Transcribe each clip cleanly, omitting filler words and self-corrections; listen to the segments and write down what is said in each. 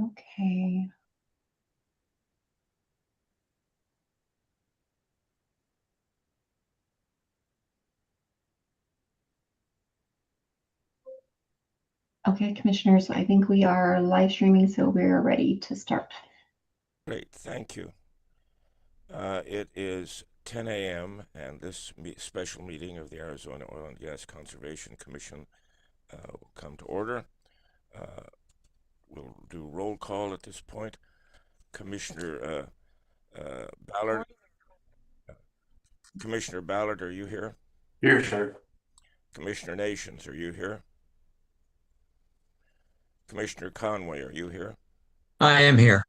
Okay. Okay, commissioners, I think we are live streaming, so we're ready to start. Great, thank you. It is 10 a.m. and this special meeting of the Arizona Oil and Gas Conservation Commission will come to order. We'll do roll call at this point. Commissioner Ballard, Commissioner Ballard, are you here? Here, sir. Commissioner Nations, are you here? Commissioner Conway, are you here? I am here.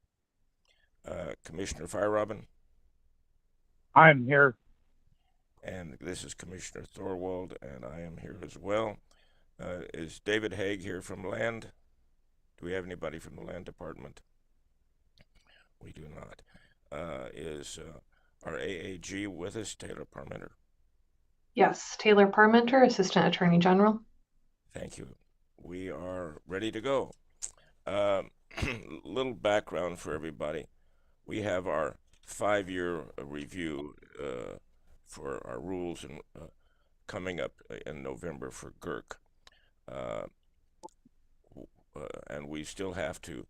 Commissioner Firerobin? I'm here. And this is Commissioner Thorwald, and I am here as well. Is David Haig here from Land? Do we have anybody from the Land Department? We do not. Is our AAG with us, Taylor Parmenter? Yes, Taylor Parmenter, Assistant Attorney General. Thank you. We are ready to go. Little background for everybody. We have our 5-year review for our rules and coming up in November for GERC. And we still have to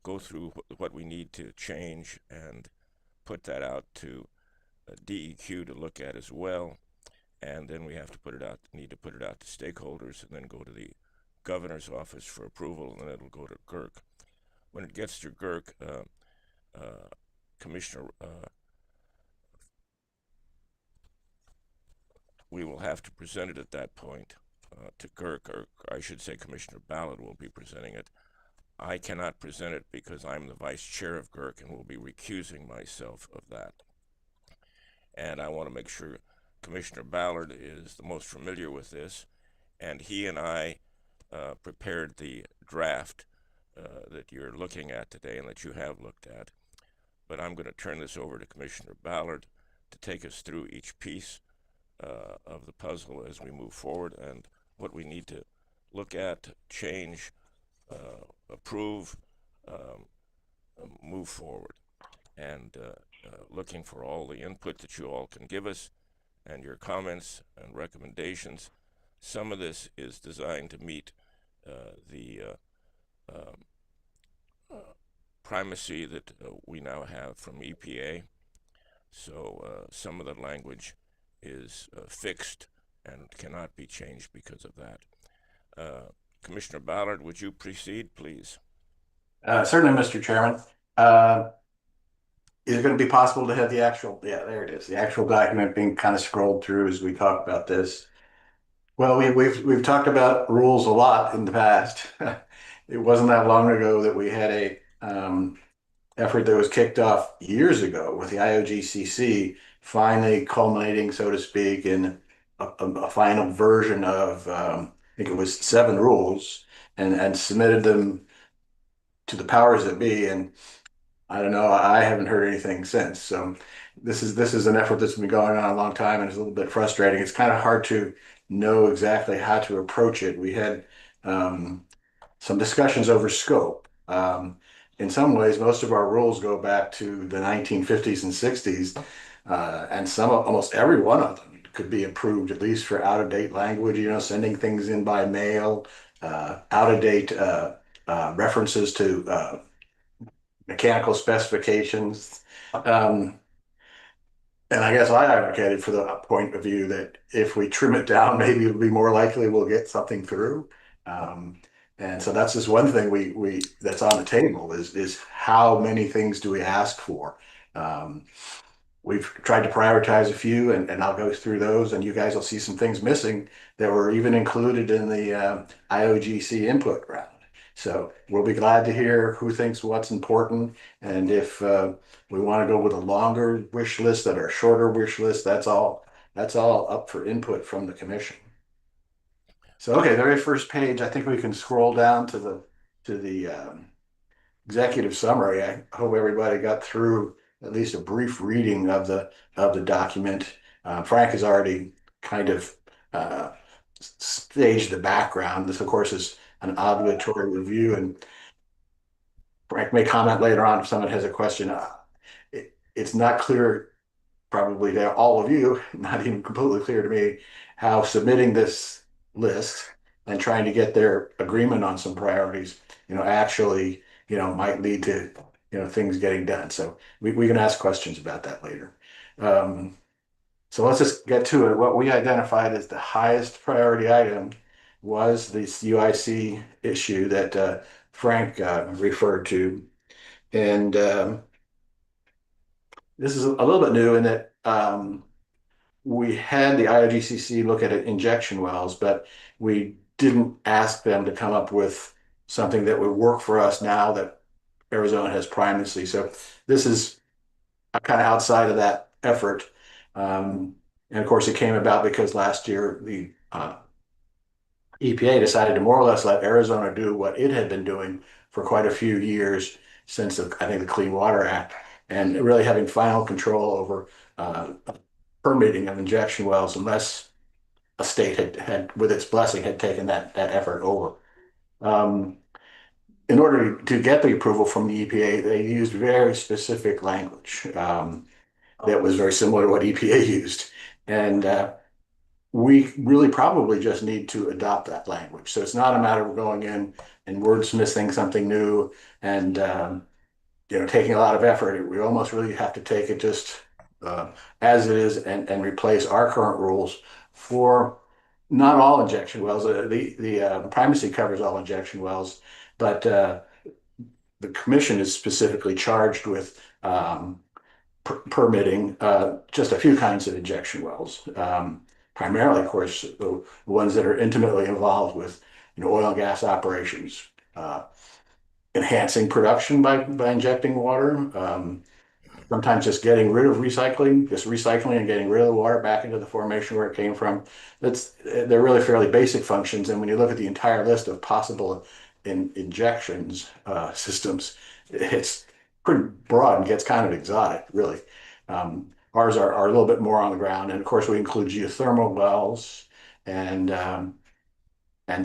go through what we need to change and put that out to DEQ to look at as well. And then we have to need to put it out to stakeholders and then go to the governor's office for approval, and then it'll go to GERC. When it gets to GERC, Commissioner, we will have to present it at that point to GERC, or I should say Commissioner Ballard will be presenting it. I cannot present it because I'm the vice chair of GERC and will be recusing myself of that. And I want to make sure Commissioner Ballard is the most familiar with this, and he and I prepared the draft that you're looking at today and that you have looked at. But I'm going to turn this over to Commissioner Ballard to take us through each piece of the puzzle as we move forward and what we need to look at, change, approve, move forward. And looking for all the input that you all can give us and your comments and recommendations. Some of this is designed to meet the primacy that we now have from EPA. So some of the language is fixed and cannot be changed because of that. Commissioner Ballard, would you proceed, please? Certainly, Mr. Chairman. Is it going to be possible to have the actual, yeah, there it is, the actual document being kind of scrolled through as we talk about this? Well, we've talked about rules a lot in the past. It wasn't that long ago that we had a effort that was kicked off years ago with the AZOGCC finally culminating, so to speak, in a final version of, I think it was 7 rules, and submitted them to the powers that be. And I don't know, I haven't heard anything since. So this is an effort that's been going on a long time, and it's a little bit frustrating. It's kind of hard to know exactly how to approach it. We had some discussions over scope. In some ways, most of our rules go back to the 1950s and 60s, and almost every one of them could be improved, at least for out-of-date language, sending things in by mail, out-of-date references to mechanical specifications. And I guess I advocated for the point of view that if we trim it down, maybe it'll be more likely we'll get something through. And so that's just one thing we that's on the table is how many things do we ask for? We've tried to prioritize a few, and I'll go through those, and you guys will see some things missing that were even included in the IOGC input round. So we'll be glad to hear who thinks what's important, and if we want to go with a longer wish list that are shorter wish list, that's all up for input from the commission. So okay, the very first page, I think we can scroll down to the executive summary. I hope everybody got through at least a brief reading of the document. Frank has already kind of staged the background. This, of course, is an obligatory review, and Frank may comment later on if someone has a question. It's not clear, probably to all of you, not even completely clear to me, how submitting this list and trying to get their agreement on some priorities, actually, might lead to, things getting done. So we can ask questions about that later. So let's just get to it. What we identified as the highest priority item was this UIC issue that Frank referred to. And this is a little bit new in that we had the IOGCC look at injection wells, but we didn't ask them to come up with something that would work for us now that Arizona has primacy. So this is kind of outside of that effort. And of course, it came about because last year the EPA decided to more or less let Arizona do what it had been doing for quite a few years since I think the Clean Water Act, and really having final control over permitting of injection wells unless a state had with its blessing, had taken that effort over. In order to get the approval from the EPA, they used very specific language that was very similar to what EPA used. And we really probably just need to adopt that language. So it's not a matter of going in and wordsmithing something new and taking a lot of effort. We almost really have to take it just as it is and replace our current rules for not all injection wells. The primacy covers all injection wells, but the commission is specifically charged with permitting just a few kinds of injection wells. Primarily, of course, the ones that are intimately involved with oil and gas operations, enhancing production by injecting water, sometimes just getting rid of recycling, just recycling and getting rid of the water back into the formation where it came from. They're really fairly basic functions. And when you look at the entire list of possible injections systems, it's pretty broad and gets kind of exotic, really. Ours are a little bit more on the ground, and of course we include geothermal wells and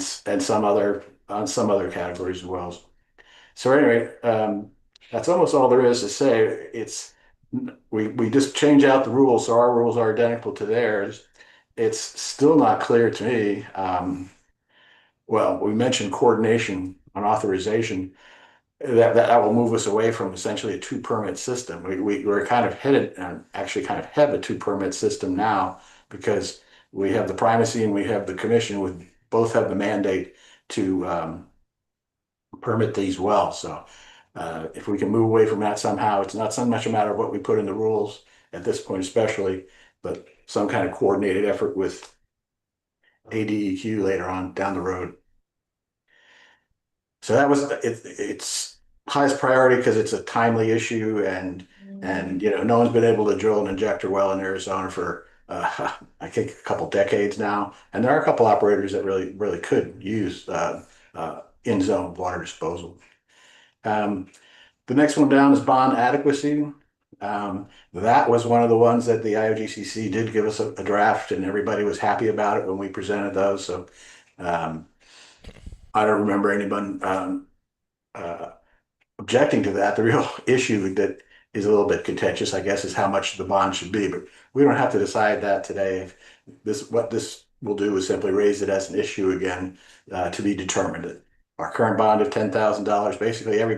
some other categories of wells. So anyway, that's almost all there is to say. We just change out the rules, so our rules are identical to theirs. It's still not clear to me. Well, we mentioned coordination on authorization. That will move us away from essentially a two permit system. We're kind of headed and actually kind of have a two permit system now because we have the primacy and we have the commission with both have the mandate to permit these wells. So if we can move away from that somehow, it's not so much a matter of what we put in the rules at this point, especially, but some kind of coordinated effort with ADEQ later on down the road. So that was it's highest priority because it's a timely issue and no one's been able to drill an injector well in Arizona for I think a couple decades now, and there are a couple operators that really could use in-zone water disposal. The next one down is bond adequacy. That was one of the ones that the IOGCC did give us a draft, and everybody was happy about it when we presented those. So I don't remember anyone objecting to that. The real issue that is a little bit contentious, I guess, is how much the bond should be. But we don't have to decide that today. What this will do is simply raise it as an issue again to be determined. Our current bond of $10,000, basically every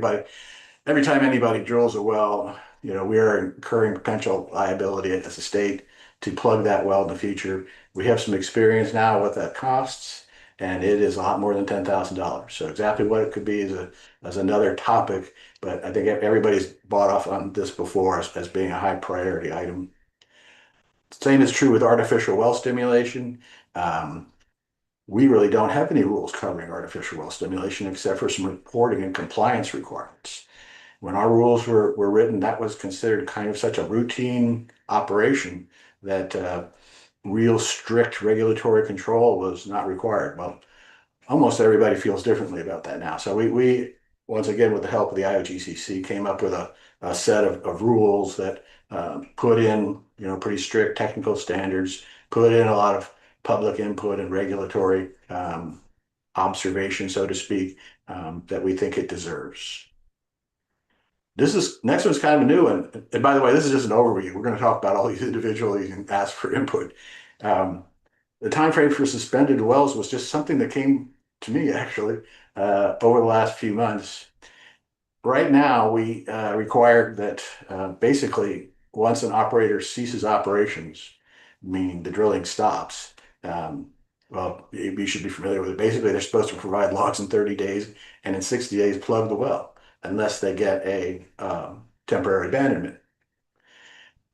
time anybody drills a well, we are incurring potential liability as a state to plug that well in the future. We have some experience now what that costs, and it is a lot more than $10,000. So exactly what it could be is another topic, but I think everybody's bought off on this before as being a high priority item. Same is true with artificial well stimulation. We really don't have any rules covering artificial well stimulation except for some reporting and compliance requirements. When our rules were written, that was considered kind of such a routine operation that real strict regulatory control was not required. Well, almost everybody feels differently about that now. So we once again, with the help of the IOGCC, came up with a set of rules that put in pretty strict technical standards, put in a lot of public input and regulatory observation, so to speak, that we think it deserves. Next one's kind of new, and by the way, this is just an overview. We're going to talk about all these individually and ask for input. Um, the time frame for suspended wells was just something that came to me actually over the last few months. Right now, we require that basically once an operator ceases operations, meaning the drilling stops, um, well, you should be familiar with it. Basically, they're supposed to provide logs in 30 days and in 60 days plug the well unless they get a temporary abandonment.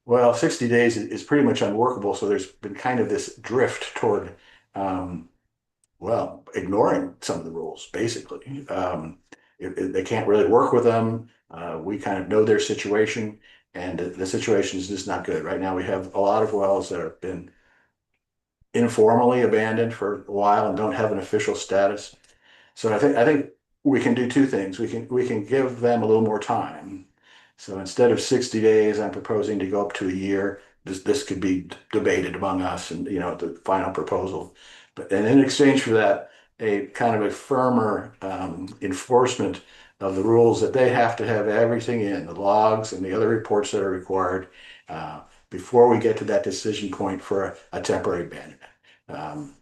Well, 60 days is pretty much unworkable. So there's been kind of this drift toward um, well, ignoring some of the rules, basically. They can't really work with them. We kind of know their situation, and the situation is just not good. Right now, we have a lot of wells that have been informally abandoned for a while and don't have an official status. So I think we can do two things. We can give them a little more time. So instead of 60 days, I'm proposing to go up to a year. This could be debated among us and the final proposal. But and in exchange for that, a kind of a firmer enforcement of the rules that they have to have everything in the logs and the other reports that are required uh, before we get to that decision point for a temporary abandonment. Um,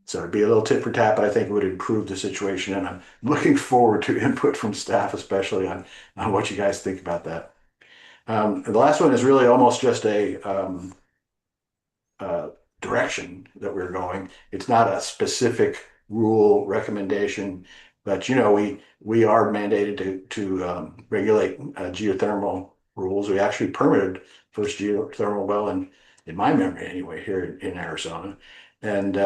so it'd be a little tit for tat, but I think it would improve the situation. And I'm looking forward to input from staff, especially on what you guys think about that. And the last one is really almost just a uh, direction that we're going. It's not a specific rule recommendation, but we are mandated to regulate geothermal rules. We actually permitted first geothermal well in my memory anyway here in Arizona, and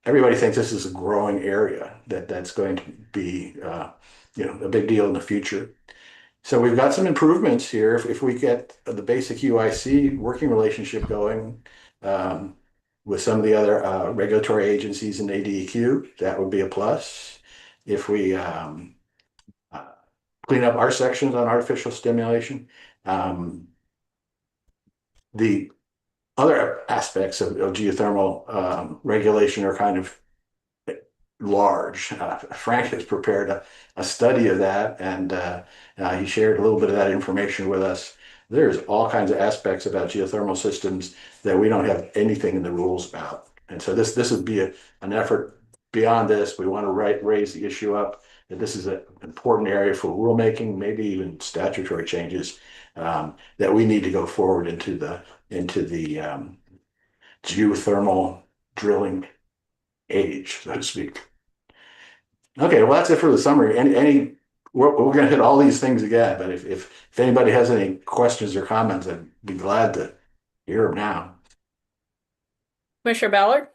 everybody thinks this is a growing area that's going to be a big deal in the future. So we've got some improvements here. If we get the basic UIC working relationship going um, with some of the other regulatory agencies in ADEQ, that would be a plus. If we uh, clean up our sections on artificial stimulation, um, the other aspects of geothermal regulation are kind of large. Frank has prepared a study of that, and he shared a little bit of that information with us. There's all kinds of aspects about geothermal systems that we don't have anything in the rules about. And so this would be an effort beyond this. We want to raise the issue up that this is an important area for rulemaking, maybe even statutory changes that we need to go forward into the geothermal drilling age, so to speak. Okay, well, that's it for the summary. We're going to hit all these things again, but if anybody has any questions or comments, I'd be glad to hear them now. Commissioner Ballard?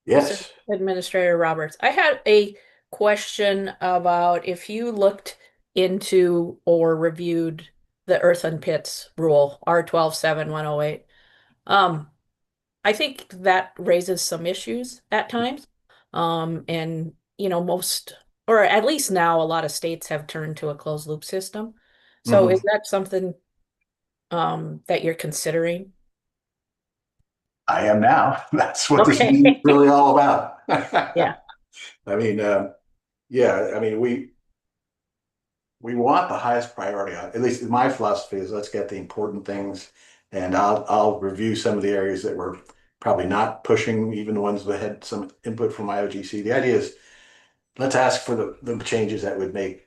This is Yes. Administrator Roberts. I had a question about if you looked into or reviewed the earthen pits rule, R127108. I think that raises some issues at times. And most, or at least now, a lot of states have turned to a closed loop system. So is that something that you're considering? I am now. That's what this Okay. meeting is really all about. Yeah. I mean, yeah, I mean, we want the highest priority. At least my philosophy is let's get the important things, and I'll review some of the areas that we're probably not pushing, even the ones that had some input from AZOGCC. The idea is let's ask for the changes that would make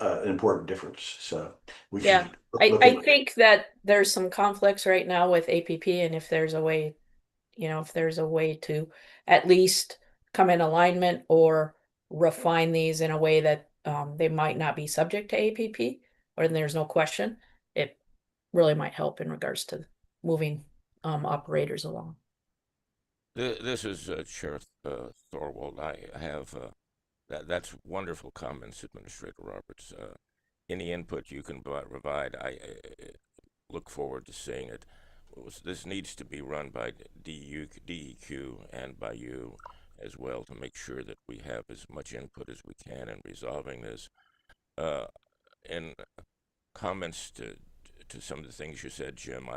an important difference. So we Yeah, should look I at. think that there's some conflicts right now with APP, and if there's a way, to at least come in alignment or refine these in a way that they might not be subject to APP, or there's no question, it really might help in regards to moving operators along. This is Chair Thorwald. I have that's wonderful comments, Administrator Roberts. Any input you can provide, I look forward to seeing it. This needs to be run by DEQ and by you as well to make sure that we have as much input as we can in resolving this. In comments to some of the things you said, Jim,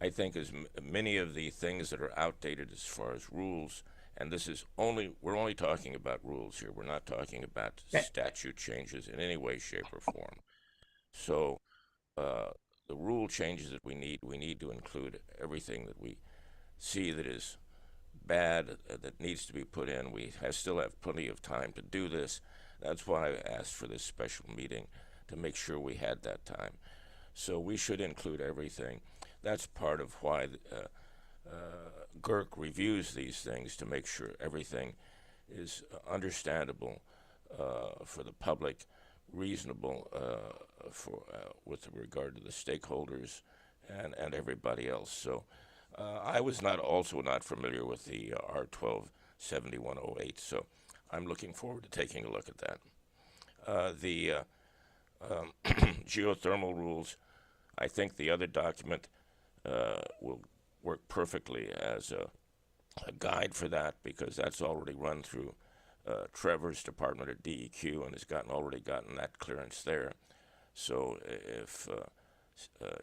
I think as many of the things that are outdated as far as rules, and we're only talking about rules here. We're not talking about Right. statute changes in any way, shape, or form. So the rule changes that we need to include everything that we see that is bad that needs to be put in. Still have plenty of time to do this. That's why I asked for this special meeting, to make sure we had that time. So we should include everything. That's part of why GERC reviews these things, to make sure everything is understandable for the public, reasonable with regard to the stakeholders and everybody else. So I was also not familiar with the R127108, so I'm looking forward to taking a look at that. The geothermal rules, I think the other document will work perfectly as a guide for that, because that's already run through Trevor's department at DEQ and has already gotten that clearance there. So if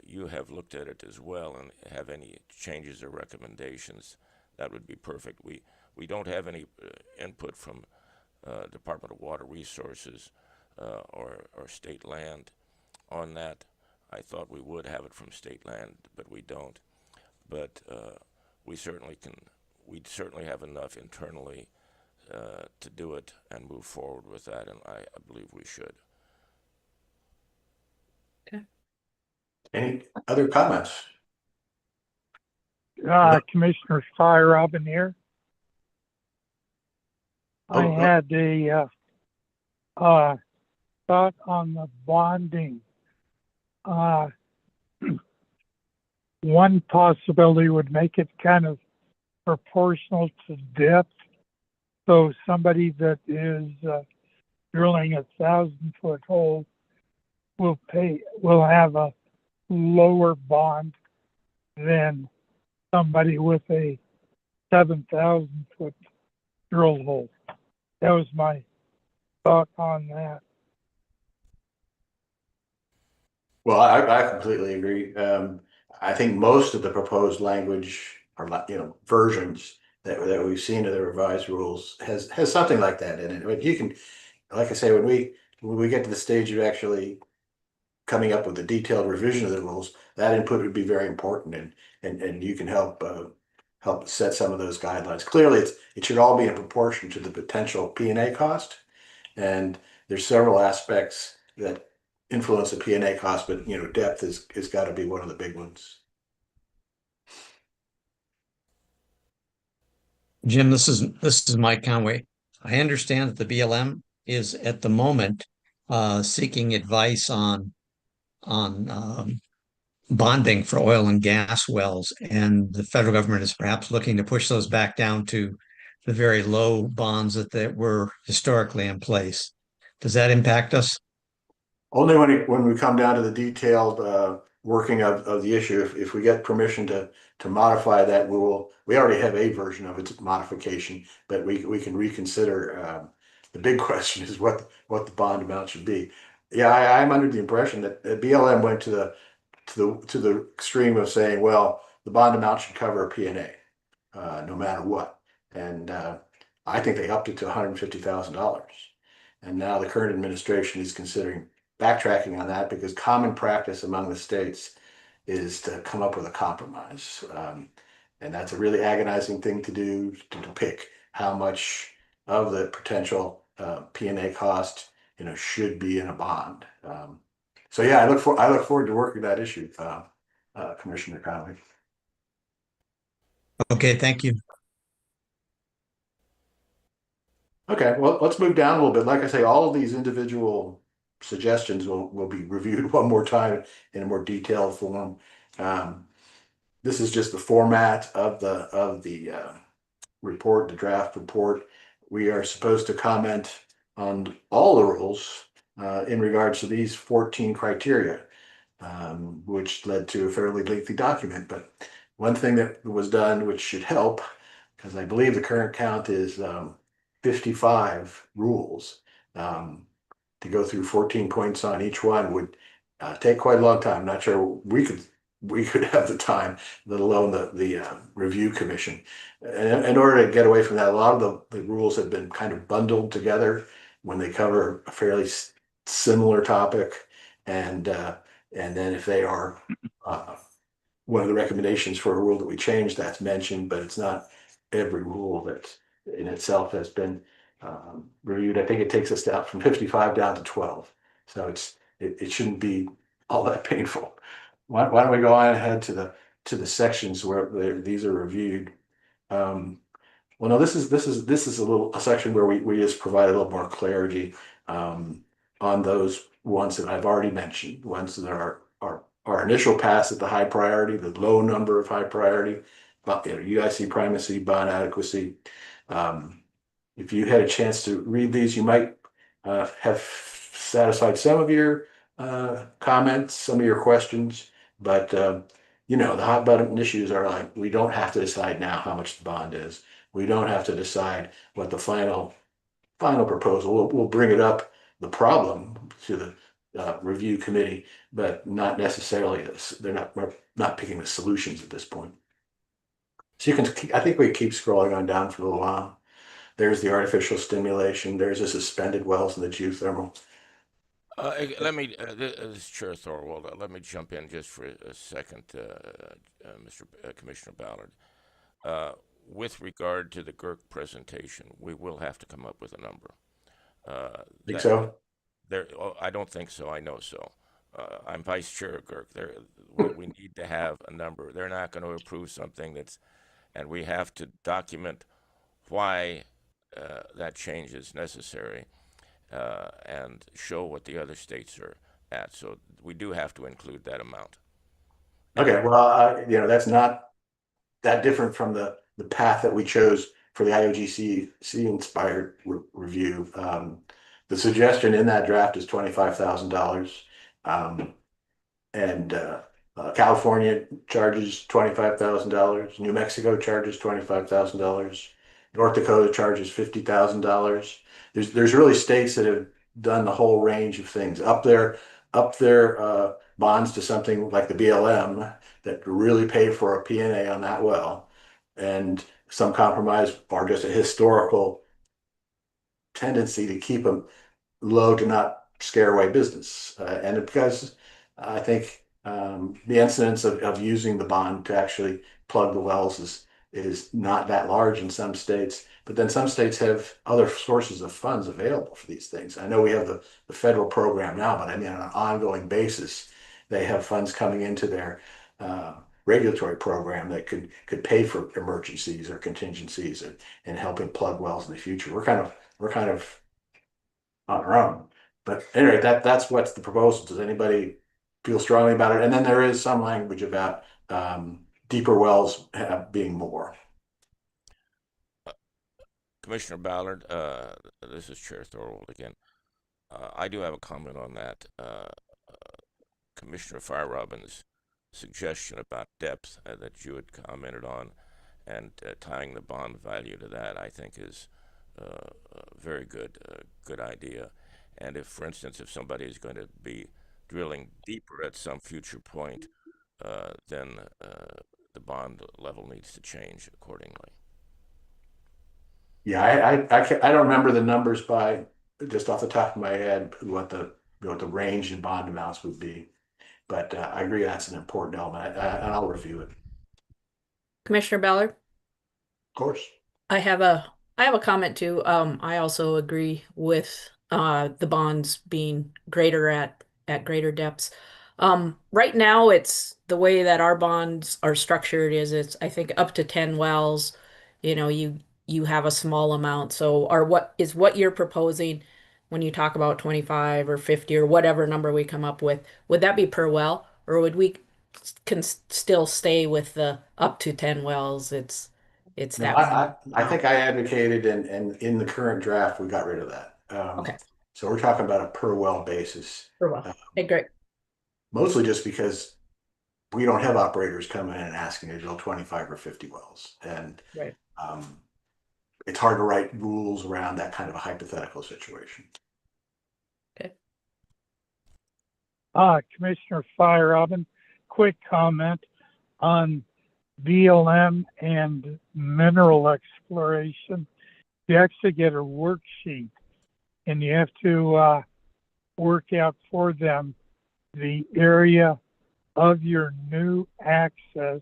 you have looked at it as well and have any changes or recommendations, that would be perfect. We don't have any input from Department of Water Resources or state land on that. I thought we would have it from state land, but we don't. But we certainly have enough internally to do it and move forward with that, and I believe we should. Okay. Any other comments? Commissioner Sky Robin here. I Oh, had a thought on the bonding. One possibility would make it kind of proportional to depth. So somebody that is drilling 1,000-foot hole will have a lower bond than somebody with a 7,000-foot drill hole. That was my thought on that. well, I completely agree. I think most of the proposed language or versions that we've seen of the revised rules has something like that in it. But you can, like I say, when we get to the stage of actually coming up with a detailed revision of the rules, that input would be very important, and you can help set some of those guidelines. Clearly, it should all be in proportion to the potential P&A cost, and there's several aspects that influence the P&A cost, but depth is got to be one of the big ones. Jim, this is Mike Conway. I understand that the BLM is at the moment seeking advice on bonding for oil and gas wells, and the federal government is perhaps looking to push those back down to the very low bonds that were historically in place. Does that impact us? Only when we come down to the detailed working of the issue. If we get permission to modify that, we already have a version of its modification, but we can reconsider. The big question is what the bond amount should be. Yeah, I'm under the impression that BLM went to the extreme of saying, well, the bond amount should cover a P&A, no matter what. And I think they upped it to $150,000. And now the current administration is considering backtracking on that, because common practice among the states is to come up with a compromise. And that's a really agonizing thing to do, to pick how much of the potential P&A cost should be in a bond. So yeah, I look forward to working that issue, Commissioner Conley. Okay, thank you. Okay, well, let's move down a little bit. Like I say, all of these individual suggestions will be reviewed one more time in a more detailed form. This is just the format of the report, the draft report. We are supposed to comment on all the rules in regards to these 14 criteria, which led to a fairly lengthy document. But one thing that was done, which should help, because I believe the current count is 55 rules. To go through 14 points on each one would take quite a long time. I'm not sure we could have the time, let alone the review commission. In order to get away from that, a lot of the rules have been kind of bundled together when they cover a fairly similar topic, and then if they are one of the recommendations for a rule that we change, that's mentioned, but it's not every rule that in itself has been reviewed. I think it takes us down from 55 down to 12. So it shouldn't be all that painful. Why don't we go on ahead to the sections where these are reviewed? Well, no, this is a section where we just provide a little more clarity on those ones that I've already mentioned, ones that are our initial pass at the high priority, the low number of high priority, but UIC primacy, bond adequacy. If you had a chance to read these, you might have satisfied some of your comments, some of your questions, but the hot button issues are like, we don't have to decide now how much the bond is. We don't have to decide what the final proposal. We'll bring it up, the problem, to the review committee, but not necessarily we're not picking the solutions at this point. So I think we keep scrolling on down for a little while. There's the artificial stimulation. There's the suspended wells and the geothermal. Let me, this is Chair Thorwald, let me jump in just for a second, Commissioner Ballard. With regard to the GERC presentation, we will have to come up with a number. Think so? I don't think so. I know so. I'm vice chair of GERC. We need to have a number. They're not going to approve something and we have to document why that change is necessary and show what the other states are at. So we do have to include that amount. Okay, well, that's not that different from the path that we chose for the AZOGCC inspired review. The suggestion in that draft is $25,000, and California charges $25,000. New Mexico charges $25,000. North Dakota charges $50,000. There's really states that have done the whole range of things up their bonds to something like the BLM that really pay for a P&A on that well, and some compromise or just a historical tendency to keep them low to not scare away business. And because I think the incidence of using the bond to actually plug the wells is not that large in some states, but then some states have other sources of funds available for these things. I know we have the federal program now, but I mean on an ongoing basis, they have funds coming into their regulatory program that could pay for emergencies or contingencies and helping plug wells in the future. We're kind of on our own. But anyway, that's what's the proposal. Does anybody feel strongly about it? And then there is some language about deeper wells being more. Commissioner Ballard, this is Chair Thorwald again. I do have a comment on that. Commissioner Fire-Robin's suggestion about depth that you had commented on and tying the bond value to that, I think is very good idea. And if, for instance, if somebody is going to be drilling deeper at some future point, then the bond level needs to change accordingly. Yeah, I don't remember the numbers by just off the top of my head what the range in bond amounts would be, but I agree that's an important element, and I'll review it. Commissioner Ballard? Of course. I have a comment too. I also agree with the bonds being greater at greater depths. Right now, it's the way that our bonds are structured is it's I think up to 10 wells. You have a small amount. So, what you're proposing when you talk about 25 or 50 or whatever number we come up with, would that be per well, or would we can still stay with the up to 10 wells? It's No, that. I think I advocated, and in the current draft, we got rid of that. Okay. So we're talking about a per well basis. Per well. Okay, great. Mostly just because we don't have operators coming in and asking to drill 25 or 50 wells. And Right. It's hard to write rules around that kind of a hypothetical situation. Okay. Commissioner Fire-Robin, quick comment on BLM and mineral exploration. You actually get a worksheet and you have to work out for them the area of your new access,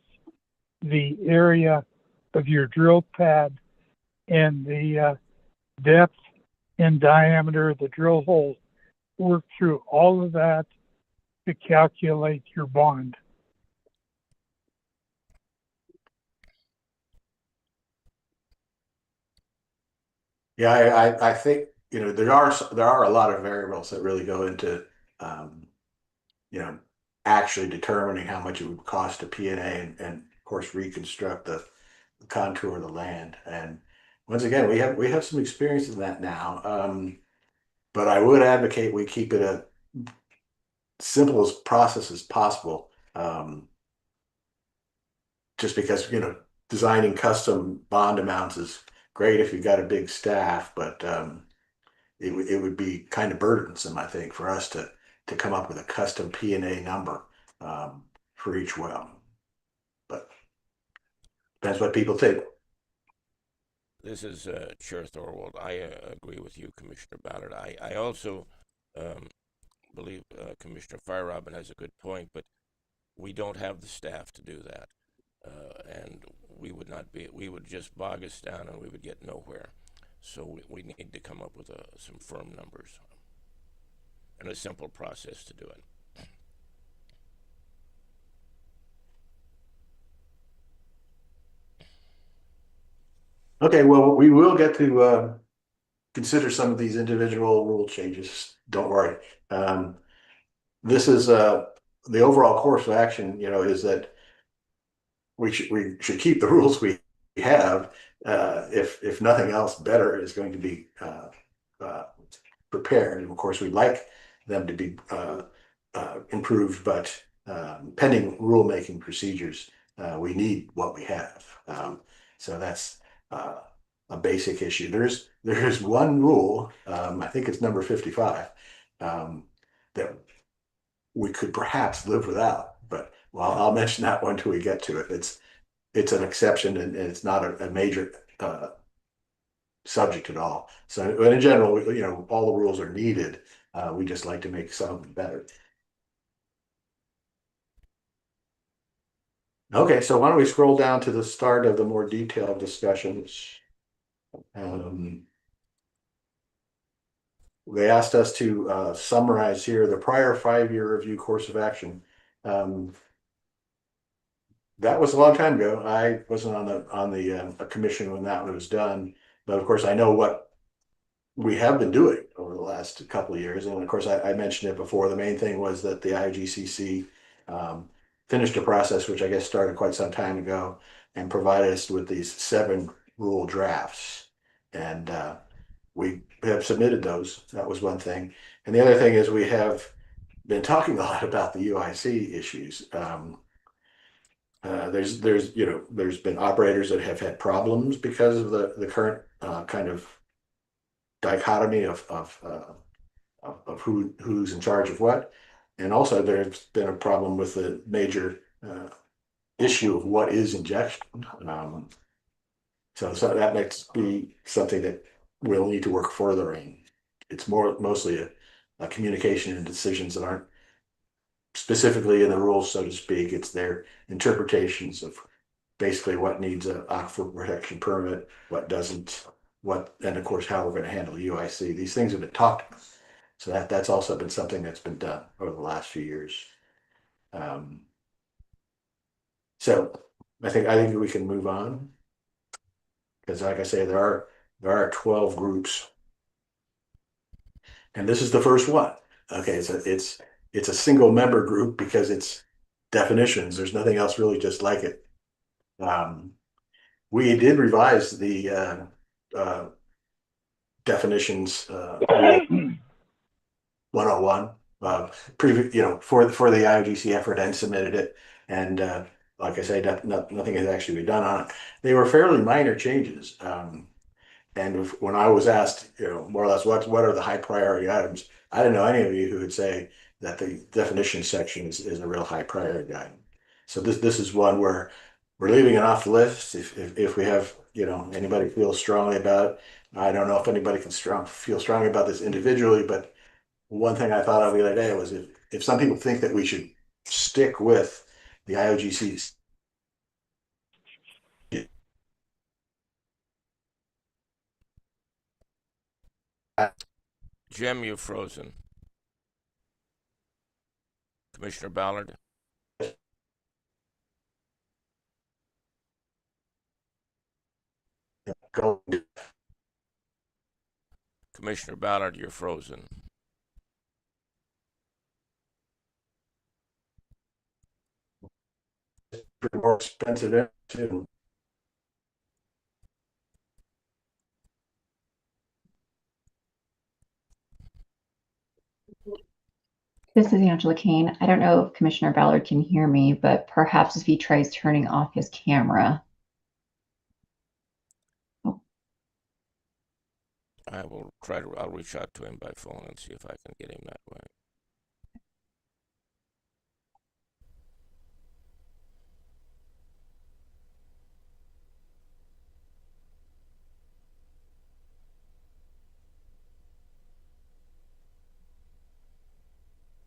the area of your drill pad, and the depth and diameter of the drill hole. Work through all of that to calculate your bond. Yeah, I think, there are a lot of variables that really go into, um, you know, actually determining how much it would cost to P&A and of course reconstruct the contour of the land. And once again, we have some experience in that now. But I would advocate we keep it a simple as process as possible. Just because, designing custom bond amounts is great if you've got a big staff, but it would be kind of burdensome, I think, for us to come up with a custom P&A number for each well. But depends what people think. This is Chair Thorwald. I agree with you, Commissioner Ballard. I also um, believe Commissioner Feierabend has a good point, but we don't have the staff to do that. And we would just bog us down and we would get nowhere. So we need to come up with some firm numbers and a simple process to do it. Okay, well, we will get to consider some of these individual rule changes. Don't worry. This is the overall course of action, is that we should keep the rules we have. If nothing else, better is going to be prepared. And of course, we'd like them to be improved, but pending rulemaking procedures, we need what we have. So that's a basic issue. There's one rule, I think it's number 55, that we could perhaps live without, but well, I'll mention that one till we get to it. It's an exception and it's not a major subject at all. So, but in general, all the rules are needed. We just like to make some of them better. Okay, so why don't we scroll down to the start of the more detailed discussions. They asked us to summarize here the prior 5-year review course of action. That was a long time ago. I wasn't on the commission when that was done, but of course I know what we have been doing over the last couple of years. And of course, I mentioned it before. The main thing was that the AZOGCC finished a process, which I guess started quite some time ago, and provided us with these 7 rule drafts. And we have submitted those. That was one thing. And the other thing is we have been talking a lot about the UIC issues. There's been operators that have had problems because of the current kind of dichotomy of who's in charge of what, and also there's been a problem with the major issue of what is injection. So that makes be something that we'll need to work further in. It's mostly a communication and decisions that aren't specifically in the rules, so to speak. It's their interpretations of basically what needs an aquifer protection permit, what doesn't, and of course, how we're going to handle UIC. These things have been talked about. So that's also been something that's been done over the last few years. So I think we can move on, because like I say, there are 12 groups, and this is the first one. Okay, it's a single member group because it's definitions. There's nothing else really just like it. We did revise the definitions rule 101 for the IOGC effort, and submitted it. And like I say, nothing has actually been done on it. They were fairly minor changes. And when I was asked, more or less, what are the high priority items, I didn't know any of you who would say that the definition section is a real high priority item. So this is one where we're leaving it off the list. If we have, anybody feels strongly about it. I don't know if anybody can feel strongly about this individually, but one thing I thought of the other day was, if some people think that we should stick with the IOGC's. Jim, you're frozen. Commissioner Ballard? Go Commissioner Ballard, you're frozen. for more expensive too. This is Angela Kane. I don't know if Commissioner Ballard can hear me, but perhaps if he tries turning off his camera. I'll reach out to him by phone and see if I can get him that way.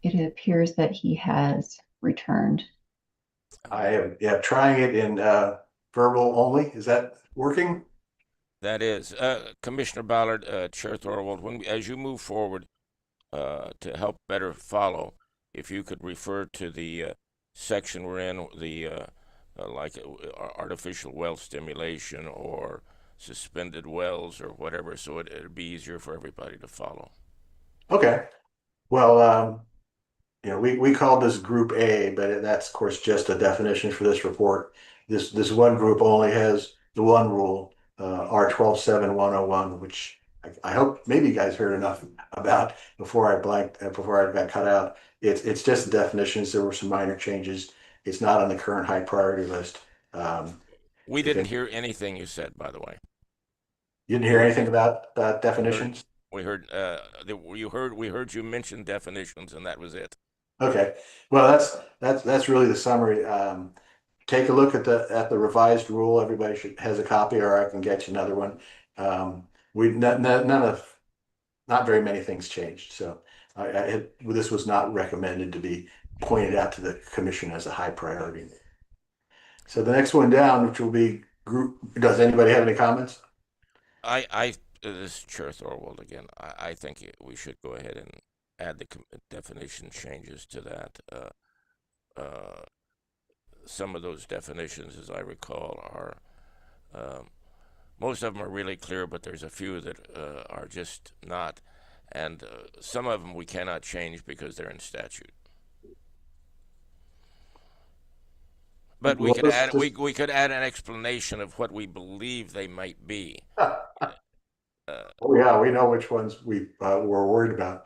It appears that he has returned. I am, yeah, trying it in verbal only. Is that working? That is, Commissioner Ballard, Chair Thorwald, as you move forward to help better follow, if you could refer to the section we're in, the artificial well stimulation or suspended wells or whatever, so it'd be easier for everybody to follow. Okay. Well, we called this Group A, but that's of course just a definition for this report. This one group only has the one rule, R127-101, which I hope maybe you guys heard enough about before I got cut out. It's just the definitions. There were some minor changes. It's not on the current high priority list. We didn't hear anything you said, by the way. You didn't hear anything about definitions? We heard we heard you mention definitions, and that was it. Okay, well that's really the summary. Take a look at the revised rule. Everybody has a copy, or I can get you another one. Not very many things changed, so this was not recommended to be pointed out to the commission as a high priority. So the next one down, which will be group. Does anybody have any comments? This is Chair Thorwald again. I think we should go ahead and add the definition changes to that. Some of those definitions, as I recall, are most of them are really clear, but there's a few that are just not, and some of them we cannot change because they're in statute. But we could add we could add an explanation of what we believe they might be. Oh yeah, we know which ones we were worried about.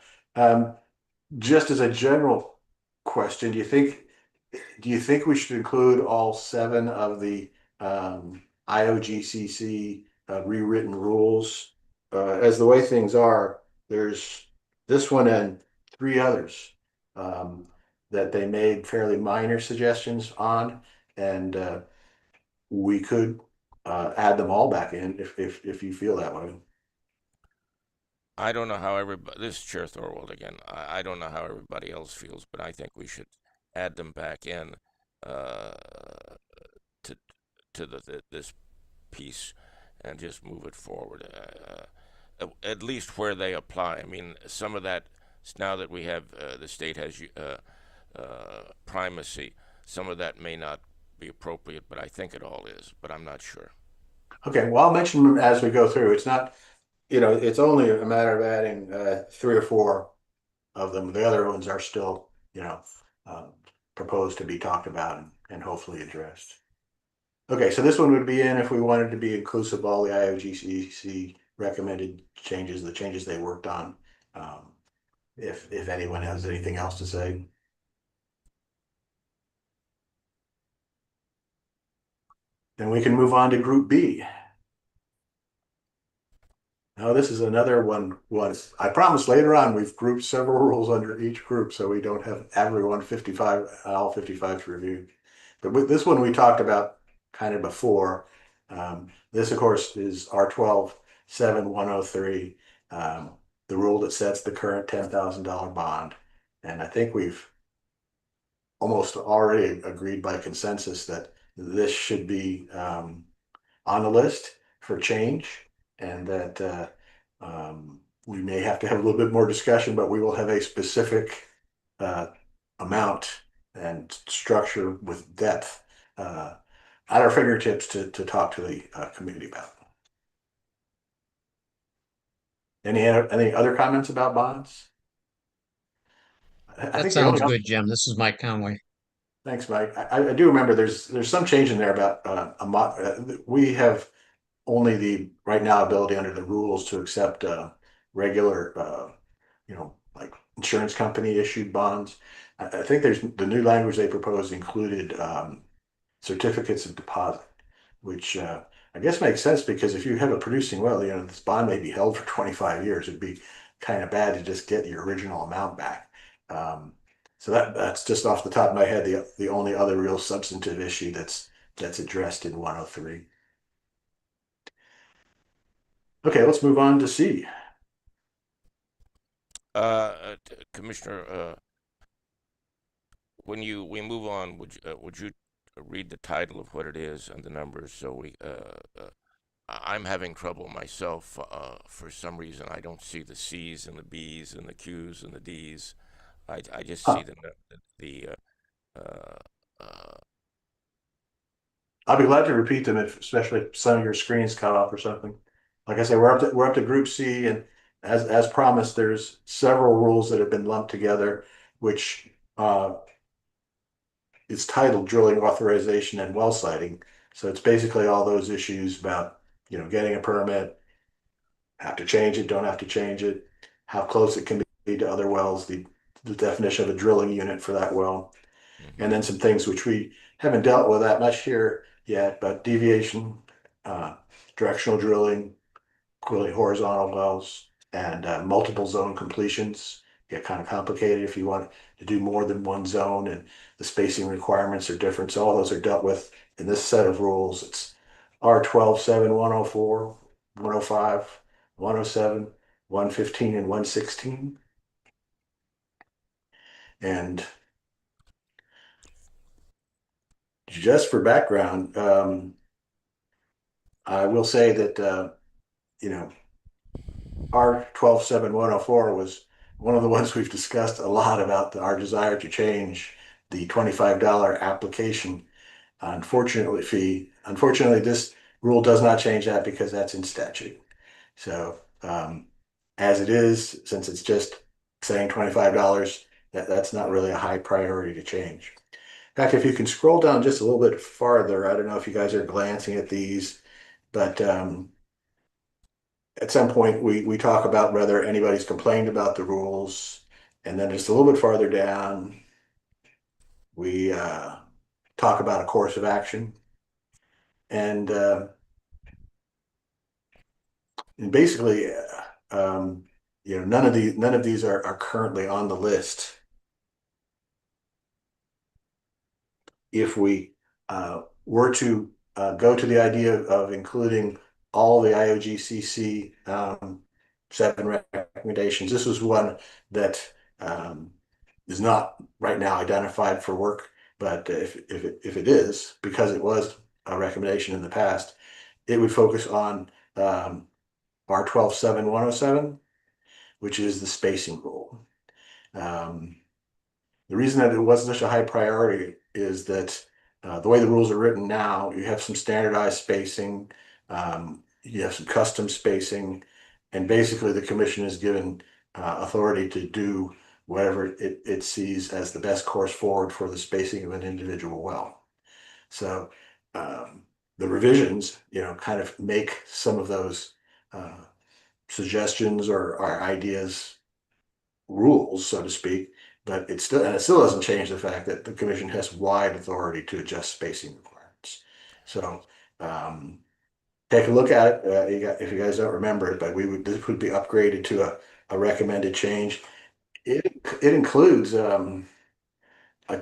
Just as a general question, do you think we should include all 7 of the IOGCC rewritten rules? As the way things are, there's this one and 3 others that they made fairly minor suggestions on, and we could add them all back in if you feel that way. I don't know how everybody. This is Chair Thorwald again. I don't know how everybody else feels, but I think we should add them back in to this piece and just move it forward. At least where they apply. I mean, some of that now that we have the state has primacy. Some of that may not be appropriate, but I think it all is. But I'm not sure. Okay, well, I'll mention them as we go through. It's not. It's only a matter of adding 3 or 4 of them. The other ones are still, proposed to be talked about and hopefully addressed. Okay, so this one would be in if we wanted to be inclusive of all the IOGCC recommended changes, the changes they worked on. If anyone has anything else to say. Then we can move on to Group B. Now, this is another one. I promise later on we've grouped several rules under each group, so we don't have everyone 55, all 55 to review. But with this one we talked about kind of before. This, of course, is R127-103, the rule that sets the current $10,000 bond. And I think we've almost already agreed by consensus that this should be on the list for change, and that we may have to have a little bit more discussion, but we will have a specific uh, amount and structure with depth at our fingertips to talk to the community about. Any other comments about bonds? I That think the sounds only good, Jim. This is Mike Conway. Thanks, Mike. I do remember there's some change in there about we have only the right now ability under the rules to accept regular like insurance company issued bonds. I think there's the new language they proposed included certificates of deposit, which I guess makes sense because if you have a producing well, this bond may be held for 25 years. It'd be kind of bad to just get your original amount back. Um, so that's just off the top of my head, the only other real substantive issue that's addressed in 103. Okay, let's move on to C. Commissioner, when we move on, would you read the title of what it is and the numbers so I'm having trouble myself. For some reason, I don't see the C's and the B's and the Q's and the D's. I just see Huh. the uh, uh, I'll be glad to repeat them especially if some of your screens cut off or something. Like I said, we're up to Group C, and as promised, there's several rules that have been lumped together, which is titled drilling authorization and well siting. So it's basically all those issues about getting a permit, have to change it, don't have to change it, how close it can be to other wells, the definition of a drilling unit for that well, and mhm. then some things which we haven't dealt with that much here yet, but deviation, uh, directional drilling, clearly horizontal wells, and multiple zone completions get kind of complicated if you want to do more than one zone, and the spacing requirements are different. So all those are dealt with in this set of rules. It's R12-7, 104, 105, 107, 115, and 116. And just for background, I will say that you know R12-7-104 was one of the ones we've discussed a lot about our desire to change the $25 application fee. Unfortunately, this rule does not change that because that's in statute. So as it is, since it's just saying $25, that's not really a high priority to change. In fact, if you can scroll down just a little bit farther, I don't know if you guys are glancing at these, but at some point we talk about whether anybody's complained about the rules, and then just a little bit farther down we talk about a course of action, and basically none of these are currently on the list. If we were to go to the idea of including all the AZOGCC 7 recommendations, this was one that um, is not right now identified for work, but if it is, because it was a recommendation in the past, it would focus on R12-7-107, which is the spacing rule. Um, the reason that it wasn't such a high priority is that the way the rules are written now, you have some standardized spacing, you have some custom spacing, and basically the commission is given authority to do whatever it sees as the best course forward for the spacing of an individual well. So um, the revisions, kind of make some of those uh, suggestions or ideas rules, so to speak, but it still doesn't change the fact that the commission has wide authority to adjust spacing requirements. So take a look at it. If you guys don't remember it, but this would be upgraded to a recommended change. It includes a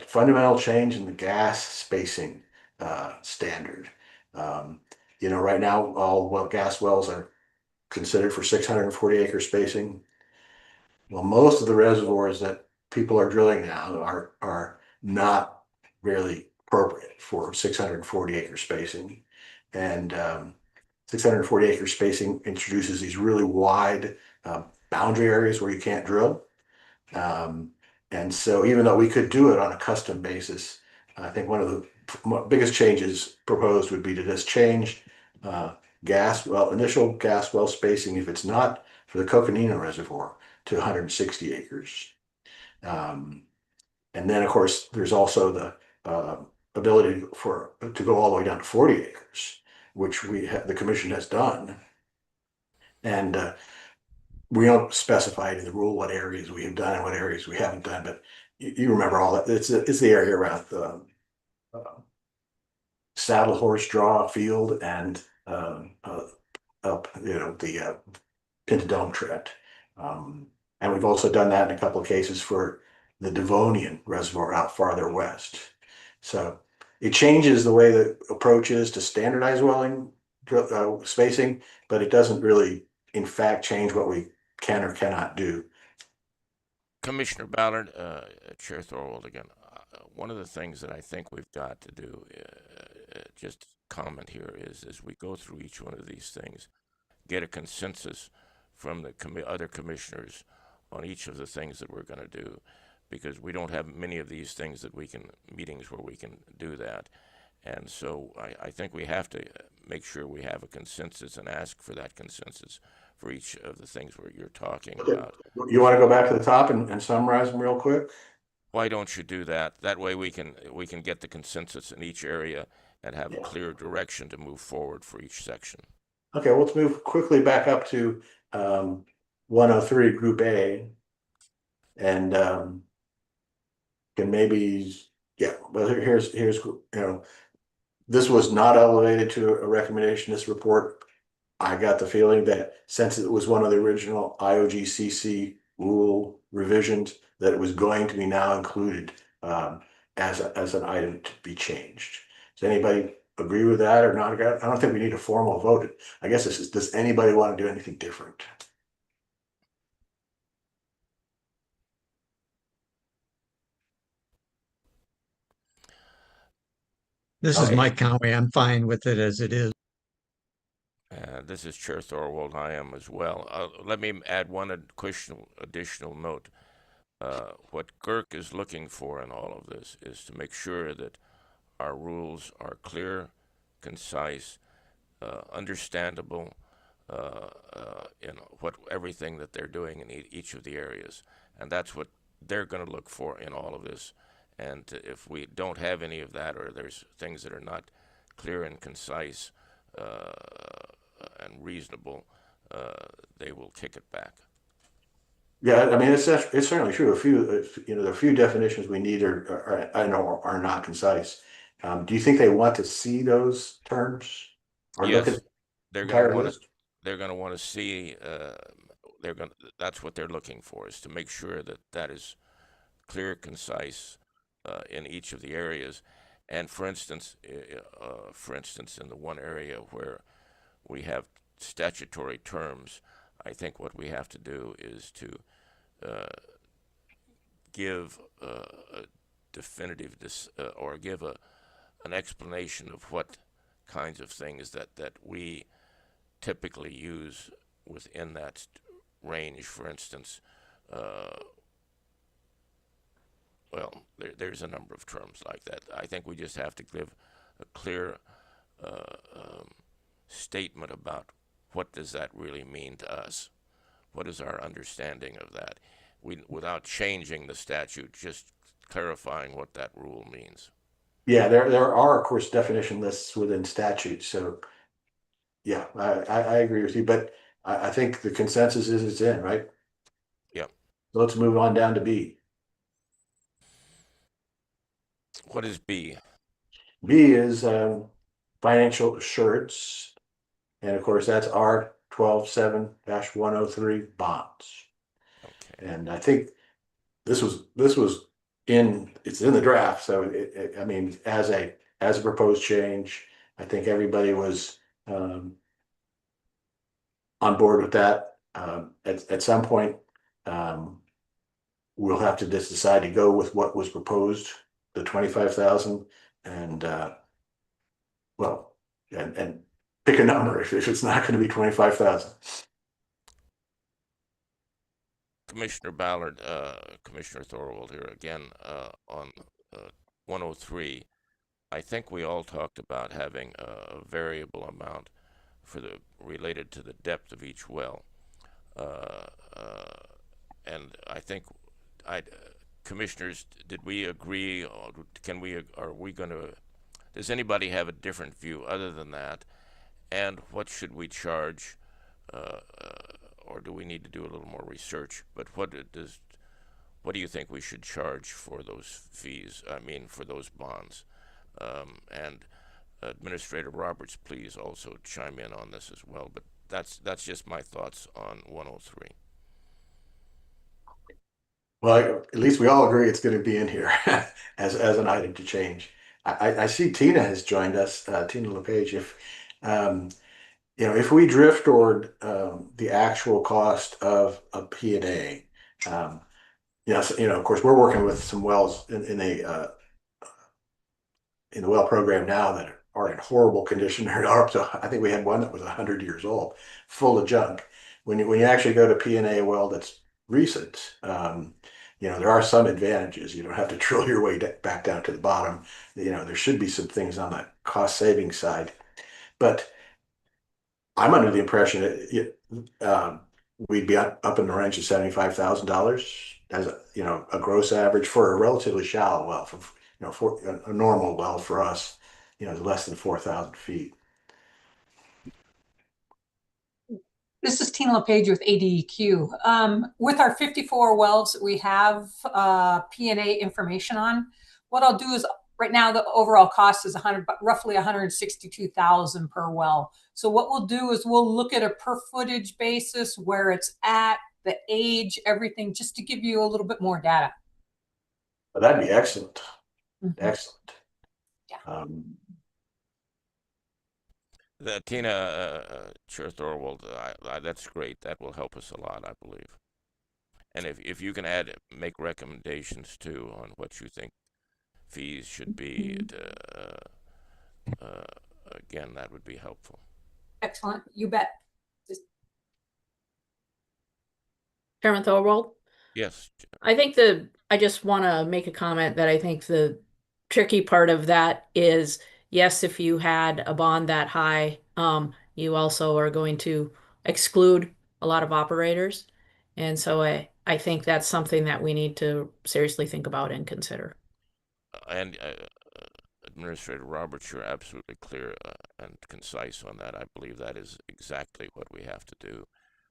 fundamental change in the gas spacing standard. Um, right now all gas wells are considered for 640 acre spacing. Well, most of the reservoirs that people are drilling now are not really appropriate for 640 acre spacing. And 640 acre spacing introduces these really wide boundary areas where you can't drill. And so even though we could do it on a custom basis, I think one of the biggest changes proposed would be to just change initial gas well spacing, if it's not for the Coconino Reservoir, to 160 acres. And then, of course, there's also the ability to go all the way down to 40 acres, which the commission has done. And we don't specify in the rule what areas we have done and what areas we haven't done, but you remember all that. It's the area around the Saddle Horse Draw Field and up, the Pinta Dome Trent. And we've also done that in a couple of cases for the Devonian Reservoir out farther west. So it changes the way the approach is to standardize welling spacing, but it doesn't really, in fact, change what we can or cannot do. Commissioner Ballard, Chair Thorwald again. One of the things that I think we've got to do, just comment here, is as we go through each one of these things, get a consensus from the other commissioners on each of the things that we're going to do, because we don't have many of these things that meetings where we can do that. And so I think we have to make sure we have a consensus and ask for that consensus for each of the things where you're talking about. You want to go back to the top and summarize them real quick? Why don't you do that? That way we can get the consensus in each area and have a clear direction to move forward for each section. Okay, well, let's move quickly back up to 103 Group A. And can maybe, well, here's this was not elevated to a recommendation, this report. I got the feeling that since it was one of the original AZOGCC rule revisions, that it was going to be now included as an item to be changed. Does anybody agree with that or not? I don't think we need a formal vote. I guess this is, does anybody want to do anything different? This is Mike Conway. I'm fine with it as it is. This is Chair Thorwald. I am as well. Let me add one additional note. What GERC is looking for in all of this is to make sure that our rules are clear, concise, understandable in everything that they're doing in each of the areas. And that's what they're going to look for in all of this. And if we don't have any of that, or there's things that are not clear and concise and reasonable, they will kick it back. Yeah, I mean, it's certainly true. The few definitions we need are not concise. Do you think they want to see those terms? Or yes, look at they're going to want to see. That's what they're looking for, is to make sure that is clear, concise in each of the areas. And for instance, in the one area where we have statutory terms, I think what we have to do is to give a definitive or give an explanation of what kinds of things that we typically use within that range. For instance, there's a number of terms like that. I think we just have to give a clear statement about what does that really mean to us. What is our understanding of that? Without changing the statute, just clarifying what that rule means. Yeah, there are, of course, definition lists within statutes. So, yeah, I agree with you. But I think the consensus is it's in, right? Yep. So let's move on down to B. What is B? B is financial assurance. And of course, that's R 127-103 bonds. Okay. And I think this was it's in the draft. So I mean, as a proposed change, I think everybody was on board with that. At some point, we'll have to just decide to go with what was proposed, the 25,000, and well, and pick a number if it's not going to be 25,000. Commissioner Ballard, Commissioner Thorwald here again on 103. I think we all talked about having a variable amount for the related to the depth of each well, uh, uh, and I think commissioners, did we agree? Or can we? Are we going to? Does anybody have a different view other than that? And what should we charge? Uh, or do we need to do a little more research? But what do you think we should charge for those fees? I mean, for those bonds? And Administrator Roberts, please also chime in on this as well. But that's just my thoughts on 103. Well, at least we all agree it's going to be in here as an item to change. I see Tina has joined us, Tina LePage. If if we drift toward the actual cost of a P&A, yes, of course, we're working with some wells in the well program now that are in horrible condition. They're up to, I think we had one that was 100 years old, full of junk. When you actually go to P&A well that's recent, there are some advantages. You don't have to drill your way back down to the bottom. There should be some things on the cost saving side, but I'm under the impression that we'd be up in the range of $75,000 as a gross average for a relatively shallow well. For a normal well for us, is less than 4,000 feet. This is Tina LePage with ADEQ. With our 54 wells that we have P&A information on, what I'll do is right now the overall cost is roughly 162,000 per well. So what we'll do is we'll look at a per footage basis, where it's at, the age, everything, just to give you a little bit more data. But that'd be excellent. Mm-hmm. Excellent. Yeah. Tina, Chair Thorwald, that's great. That will help us a lot, I believe. And if you can make recommendations too on what you think fees should be, again, that would be helpful. Excellent. You bet. Chairman Thorwald? Yes. I just want to make a comment that I think the tricky part of that is, yes, if you had a bond that high, you also are going to exclude a lot of operators. And so I think that's something that we need to seriously think about and consider. And Administrator Roberts, you're absolutely clear and concise on that. I believe that is exactly what we have to do.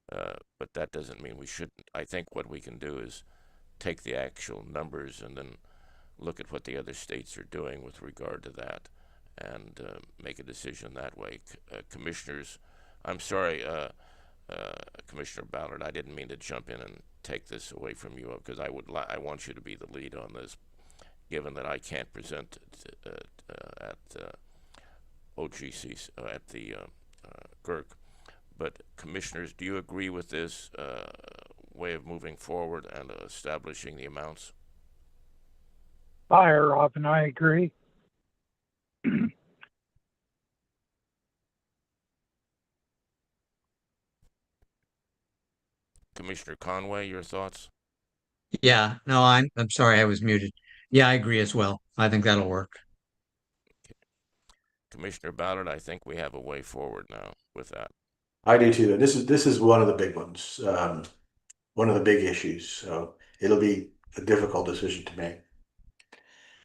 But that doesn't mean we shouldn't. I think what we can do is take the actual numbers and then look at what the other states are doing with regard to that and make a decision that way. Commissioners, I'm sorry, Commissioner Ballard, I didn't mean to jump in and take this away from you, because I want you to be the lead on this, given that I can't present at OGCC, at the GERC. But commissioners, do you agree with this way of moving forward and establishing the amounts? Hi, Rob, and I agree. Commissioner Conway, your thoughts? Yeah, no, I'm sorry, I was muted. Yeah, I agree as well. I think that'll work. Okay. Commissioner Ballard, I think we have a way forward now with that. I do too. This is one of the big ones, one of the big issues. So it'll be a difficult decision to make.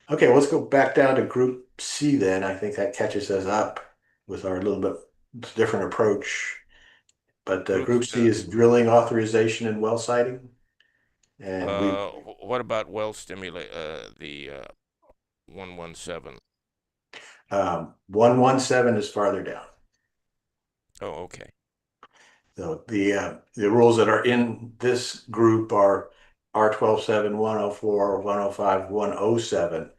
Okay, let's go back down to Group C then. I think that catches us up with our little bit different approach. But Group C is drilling authorization and well siting. And what about well stimulate? The 117. 117 is farther down. Oh, okay. So the rules that are in this group are R12.7, 104, 105, 107.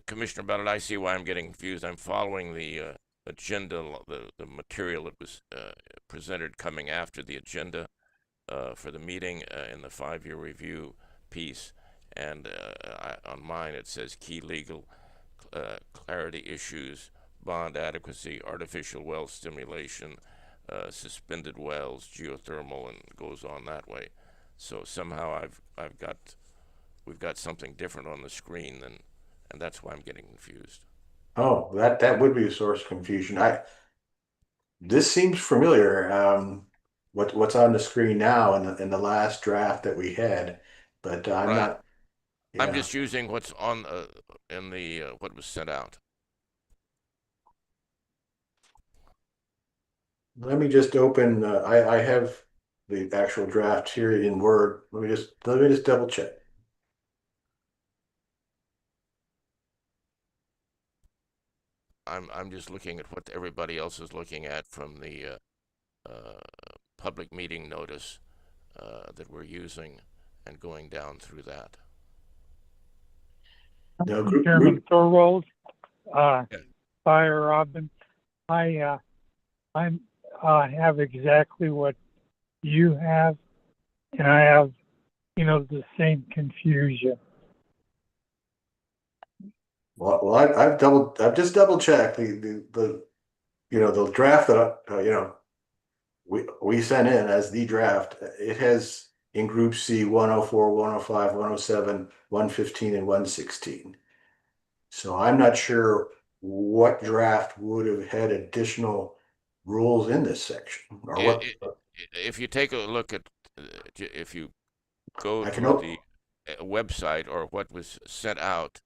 Commissioner Ballard, I see why I'm getting confused. I'm following the agenda, the material that was presented coming after the agenda. for the meeting in the 5-year review piece, and on mine it says key legal clarity issues, bond adequacy, artificial well stimulation, suspended wells, geothermal, and goes on that way. So somehow we've got something different on the screen than, and that's why I'm getting confused. Oh, that would be a source of confusion. This seems familiar. What's on the screen now in the last draft that we had, but I'm Right. not. I'm Yeah. just using what's on in the what was sent out. Let me just open. I have the actual draft here in Word. Let me just double check. I'm just looking at what everybody else is looking at from the public meeting notice that we're using, and going down through that. No, Chairman Thorwald, Yeah. Fire Robin, I have exactly what you have, and I have, the same confusion. Well, I've just double checked the the draft that we sent in as the draft. It has in Group C 104, 105, 107, 115, and 116. So I'm not sure what draft would have had additional rules in this section or what. If you take a look at, if you go I can to op- the website or what was sent out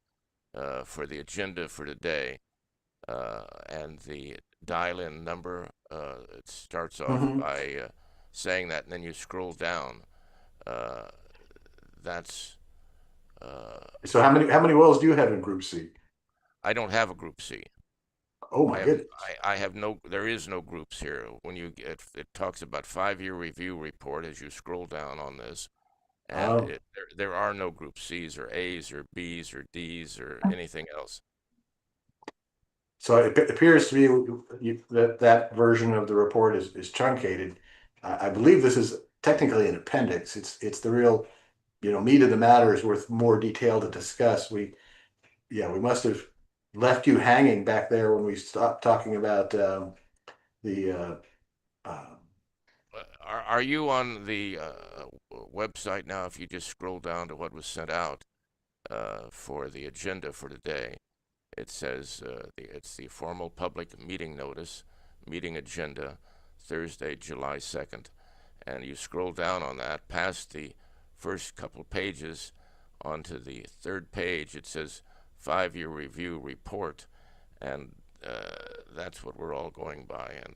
for the agenda for today, and the dial-in number, it starts off Mhm. by saying that, and then you scroll down. Uh, that's So how many wells do you have in Group C? I don't have a Group C. Oh I my have goodness. I have no. There is no groups here. When you get, it talks about 5-year review report as you scroll down on this, and Um, there are no Group C's or A's or B's or D's or anything else. so it appears to me that version of the report is truncated. I believe this is technically an appendix. It's the real meat of the matter is worth more detail to discuss. We must have left you hanging back there when we stopped talking about the uh, Are you on the website now? If you just scroll down to what was sent out for the agenda for today, it says it's the formal public meeting notice, meeting agenda, Thursday, July 2nd. And you scroll down on that, past the first couple pages, onto the third page, it says 5-year review report. And that's what we're all going by. And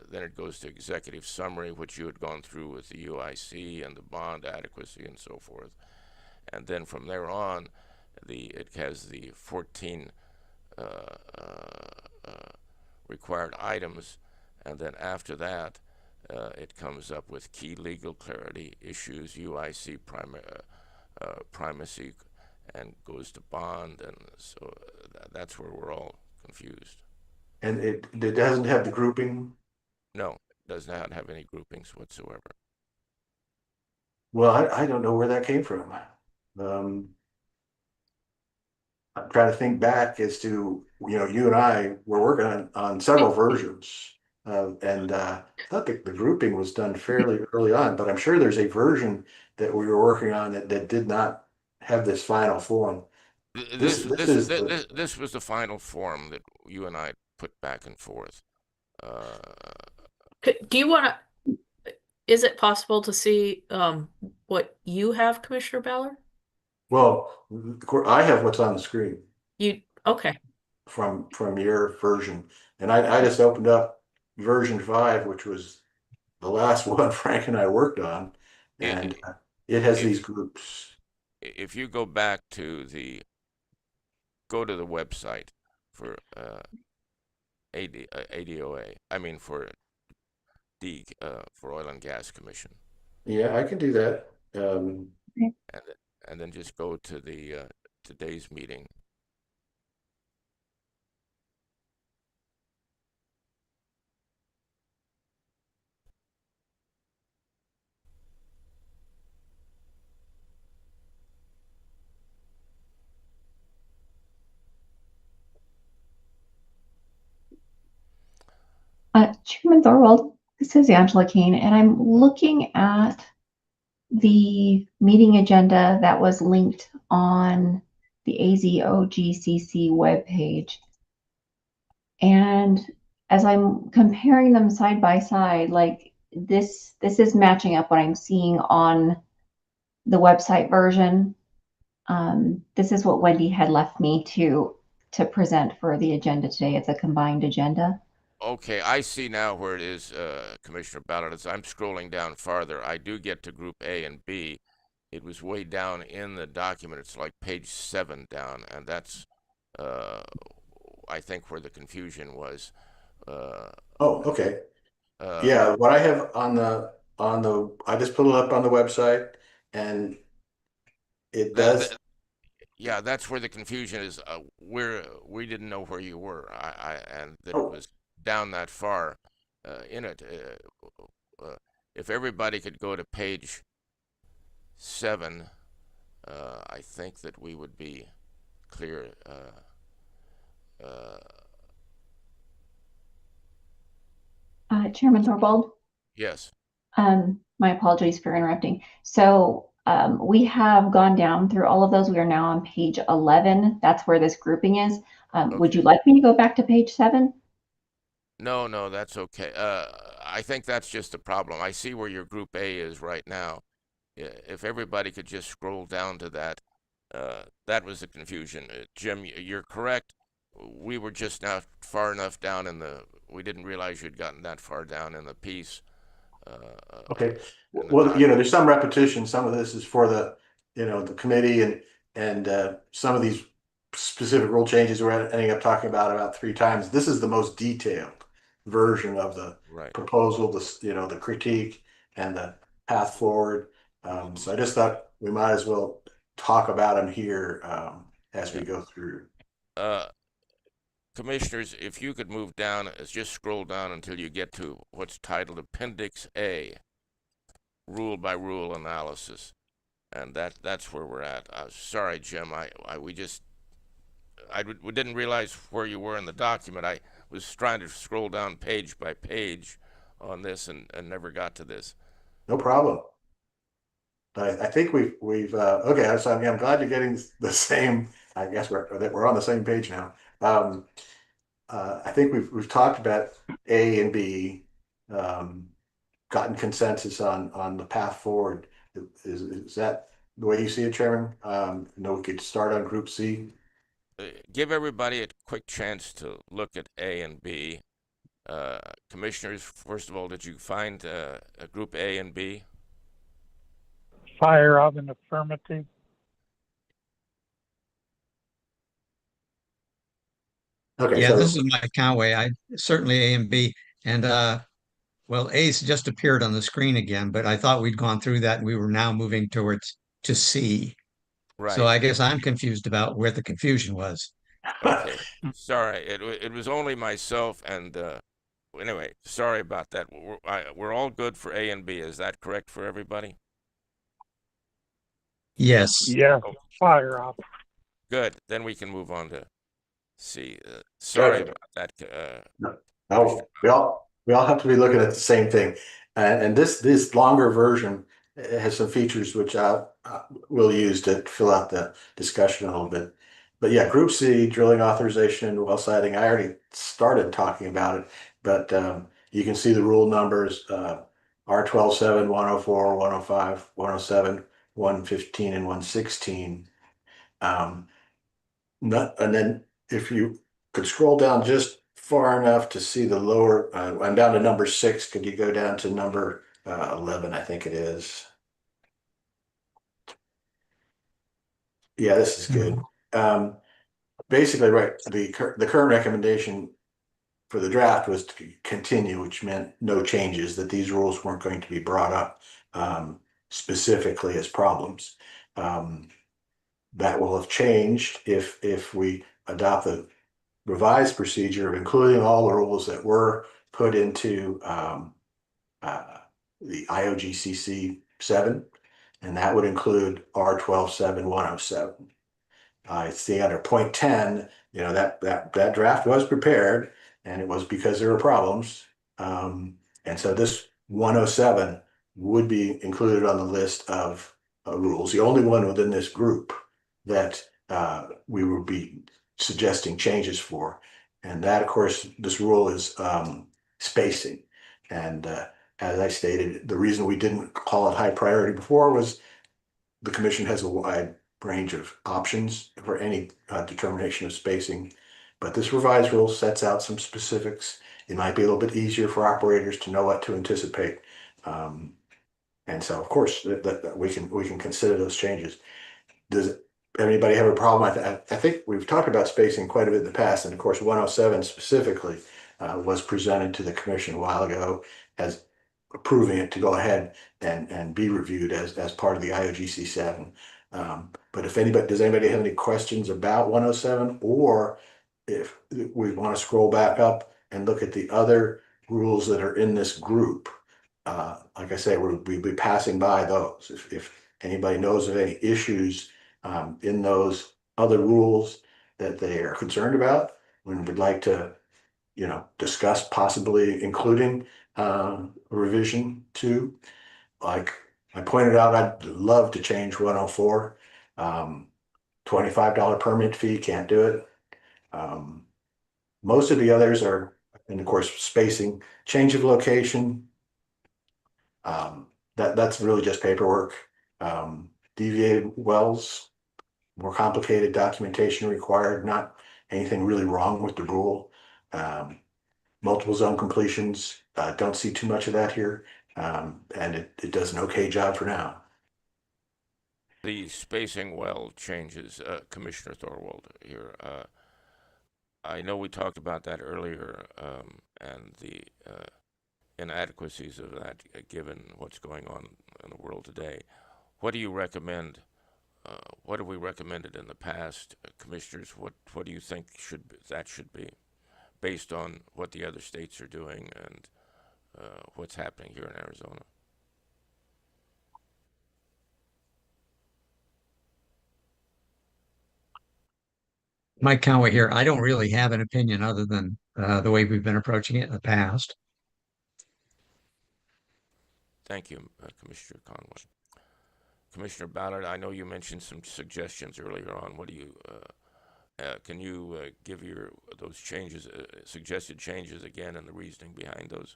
then it goes to executive summary, which you had gone through with the UIC and the bond adequacy and so forth. And then from there on, it has the 14 uh, uh, required items, and then after that, it comes up with key legal clarity issues, UIC primacy, and goes to bond, and so that's where we're all confused. and it doesn't have the grouping. No, it does not have any groupings whatsoever. Well, I don't know where that came from. Um, I'm trying to think back as to you and I were working on several versions, and I thought the grouping was done fairly early on, but I'm sure there's a version that we were working on that did not have this final form. This is the This was the final form that you and I put back and forth. Uh, Do you want to, is it possible to see what you have, Commissioner Ballard? well, I have what's on the screen Okay. from your version, and I just opened up version 5, which was the last one Frank and I worked on, and it has these if groups. if you go to the website for ADOA, I mean for for Oil and Gas Commission, Yeah, I can do that. and and then just go to the today's meeting. Chairman Thorwald, this is Angela Kane, and I'm looking at the meeting agenda that was linked on the AZOGCC webpage. And as I'm comparing them side by side, like this is matching up what I'm seeing on the website version. This is what Wendy had left me to present for the agenda today. It's a combined agenda. Okay, I see now where it is, Commissioner Ballard. As I'm scrolling down farther, I do get to Group A and B. It was way down in the document. It's like page 7 down, and that's, I think, where the confusion was. Oh, okay. Uh, Yeah, what I have on the I just put it up on the website, and it that, does. that yeah, that's where the confusion is. We didn't know where you were, and that it Oh, was down that far in it. If everybody could go to page 7, I think that we would be clear. Uh, Chairman Thorwald, yes. my apologies for interrupting. So we have gone down through all of those. We are now on page 11. That's where this grouping is. Would you Okay. like me to go back to page 7? No, no, that's okay. I think that's just the problem. I see where your Group A is right now. If everybody could just scroll down to that, that was the confusion. Jim, you're correct. We were just now far enough down we didn't realize you'd gotten that far down in the piece, okay. in the Well, doc. there's some repetition. Some of this is for the committee, and some of these specific rule changes we're ending up talking about 3 times. This is the most detailed version of the Right. proposal, the critique and the path forward. So I just thought we might as well talk about them here as we Yeah. go through. Uh, Commissioners, if you could move down, just scroll down until you get to what's titled Appendix A, Rule by Rule Analysis, and that's where we're at. Sorry, Jim. We didn't realize where you were in the document. I was trying to scroll down page by page on this and never got to this. No problem. I think we've okay. So I'm glad you're getting the same. I guess we're on the same page now. I think we've talked about A and B, gotten consensus on the path forward. Is that the way you see it, Chairman? We could start on Group C. Give everybody a quick chance to look at A and B. Commissioners, first of all, did you find a Group A and B? Fire of an affirmative. Okay, Yeah, so this is Mike Conway. I certainly A and B. And well, A's just appeared on the screen again, but I thought we'd gone through that and we were now moving towards to C. So Right. I guess I'm confused about where the confusion was. Okay. Sorry. It was only myself and anyway, sorry about that. We're all good for A and B. Is that correct for everybody? Yes. Yes, Oh, fire off. good. Then we can move on to C. Sorry okay. about that. No, Commissioner. we all have to be looking at the same thing, and this longer version has some features which I will use to fill out the discussion a little bit. But yeah, Group C, drilling authorization, well siting. I already started talking about it, but you can see the rule numbers: R12-7, 104, 105, 107, 115, and 116. And then if you could scroll down just far enough to see the lower, I'm down to number 6. Could you go down to number 11? I think it is. Yeah, this is good. Basically, right. The current recommendation for the draft was to continue, which meant no changes, that these rules weren't going to be brought up specifically as problems. That will have changed if we adopt the revised procedure of including all the rules that were put into the IOGCC 7, and that would include R12-7-107. I see under point 10, that draft was prepared, and it was because there were problems. And so this 107 would be included on the list of rules. The only one within this group that we would be suggesting changes for. And that, of course, this rule is spacing. And as I stated, the reason we didn't call it high priority before was the commission has a wide range of options for any determination of spacing. But this revised rule sets out some specifics. It might be a little bit easier for operators to know what to anticipate. And so, of course, that we can consider those changes. Does anybody have a problem? I think we've talked about spacing quite a bit in the past, and of course, 107 specifically was presented to the commission a while ago as approving it to go ahead and be reviewed as part of the IOGC 7. But if anybody, does anybody have any questions about 107, or if we want to scroll back up and look at the other rules that are in this group? Like I say, we'll be passing by those. If anybody knows of any issues in those other rules that they are concerned about, we would like to, discuss possibly including a revision to, like I pointed out, I'd love to change 104. $25 permit fee, can't do it. Most of the others are, and of course, spacing, change of location. That's really just paperwork. Deviated wells, more complicated documentation required, not anything really wrong with the rule. Multiple zone completions, don't see too much of that here. And it does an okay job for now. The spacing well changes, Commissioner Thorwald here. I know we talked about that earlier, and the inadequacies of that, given what's going on in the world today. What do you recommend? What have we recommended in the past, commissioners? What do you think that should be, based on what the other states are doing and what's happening here in Arizona? Mike Conway here. I don't really have an opinion other than the way we've been approaching it in the past. Thank you, Commissioner Conway. Commissioner Ballard, I know you mentioned some suggestions earlier on. What do you, can you give those changes, suggested changes again, and the reasoning behind those?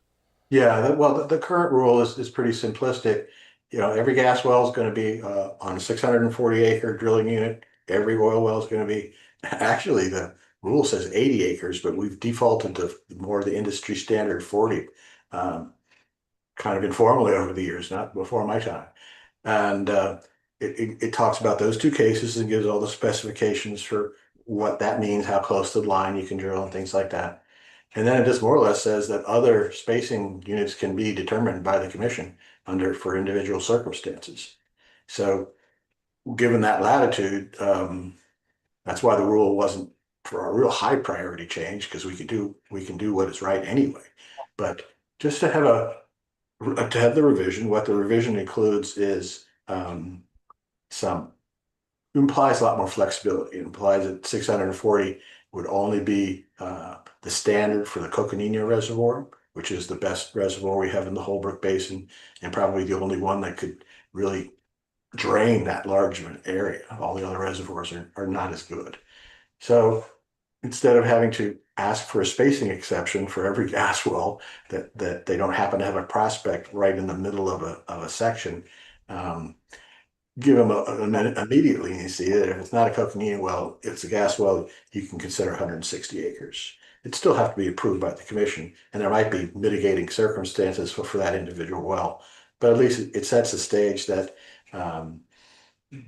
Yeah, well, the current rule is pretty simplistic. Every gas well is going to be on a 640-acre drilling unit. Every oil well is going to be, actually, the rule says 80 acres, but we've defaulted to more of the industry standard 40, kind of informally over the years, not before my time. And it talks about those two cases and gives all the specifications for what that means, how close to the line you can drill and things like that. And then it just more or less says that other spacing units can be determined by the commission for individual circumstances. So given that latitude, that's why the rule wasn't for a real high priority change, because we can do what is right anyway. But just to have the revision, what the revision includes is implies a lot more flexibility. It implies that 640 would only be the standard for the Coconino Reservoir, which is the best reservoir we have in the Holbrook Basin, and probably the only one that could really drain that large of an area. All the other reservoirs are not as good. So instead of having to ask for a spacing exception for every gas well that they don't happen to have a prospect right in the middle of a section, give them an immediate leniency that if it's not a Coconino well, it's a gas well, you can consider 160 acres. It still have to be approved by the commission, and there might be mitigating circumstances for that individual well, but at least it sets the stage that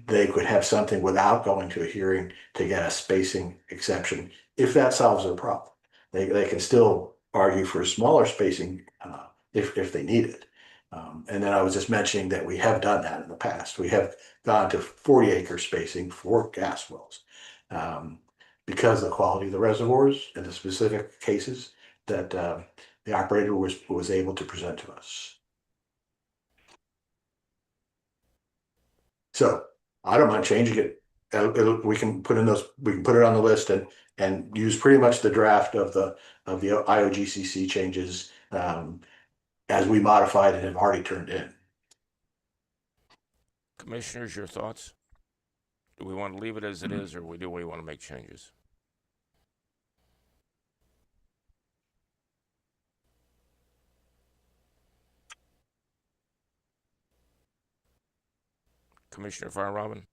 they could have something without going to a hearing to get a spacing exception. If that solves their problem, they can still argue for a smaller spacing if they need it. And then I was just mentioning that we have done that in the past. We have gone to 40-acre spacing for gas wells because of the quality of the reservoirs and the specific cases that the operator was able to present to us. So I don't mind changing it. We can put it on the list and use pretty much the draft of the IOGCC changes as we modified and have already turned in. Commissioners, your thoughts? Do we want to leave it as it is, or do we want to make changes? Commissioner Fire Robin?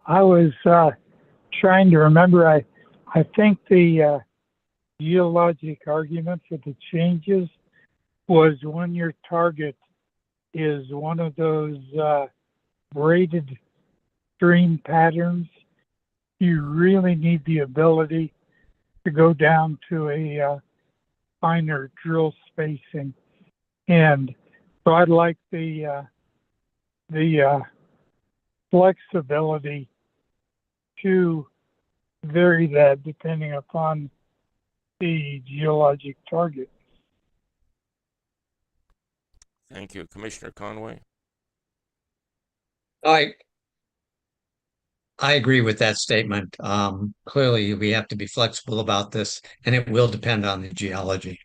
I was trying to remember. I think the geologic argument for the changes was when your target is one of those braided stream patterns, you really need the ability to go down to a finer drill spacing. And so I'd like the flexibility to vary that depending upon the geologic target. Thank you. Commissioner Conway? I agree with that statement. Clearly, we have to be flexible about this, and it will depend on the geology.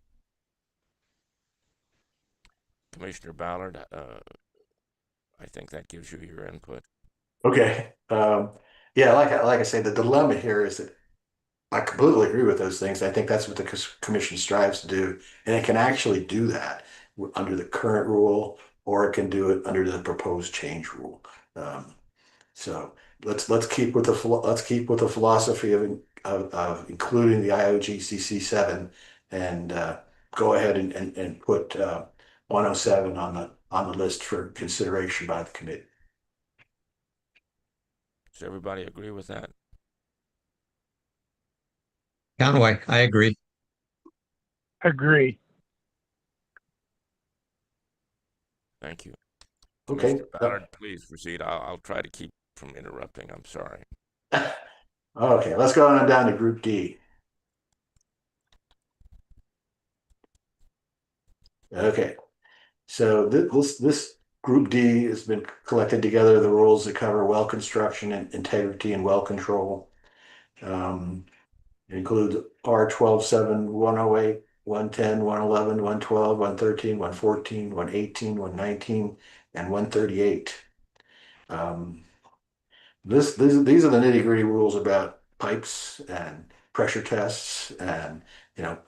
Commissioner Ballard, I think that gives you your input. Okay. Yeah, like I say, the dilemma here is that I completely agree with those things. I think that's what the commission strives to do, and it can actually do that under the current rule, or it can do it under the proposed change rule. So let's keep with the philosophy of including the IOGCC 7, and go ahead and put 107 on the list for consideration by the committee. Does everybody agree with that? Conway, I agree. Agree. Thank you. Okay. Commissioner Ballard, please proceed. I'll try to keep from interrupting. I'm sorry. Okay, let's go on down to Group D. Okay, so this Group D has been collected together, the rules that cover well construction and integrity and well control. It includes R12-7, 108, 110, 111, 112, 113, 114, 118, 119, and 138. These are the nitty-gritty rules about pipes and pressure tests and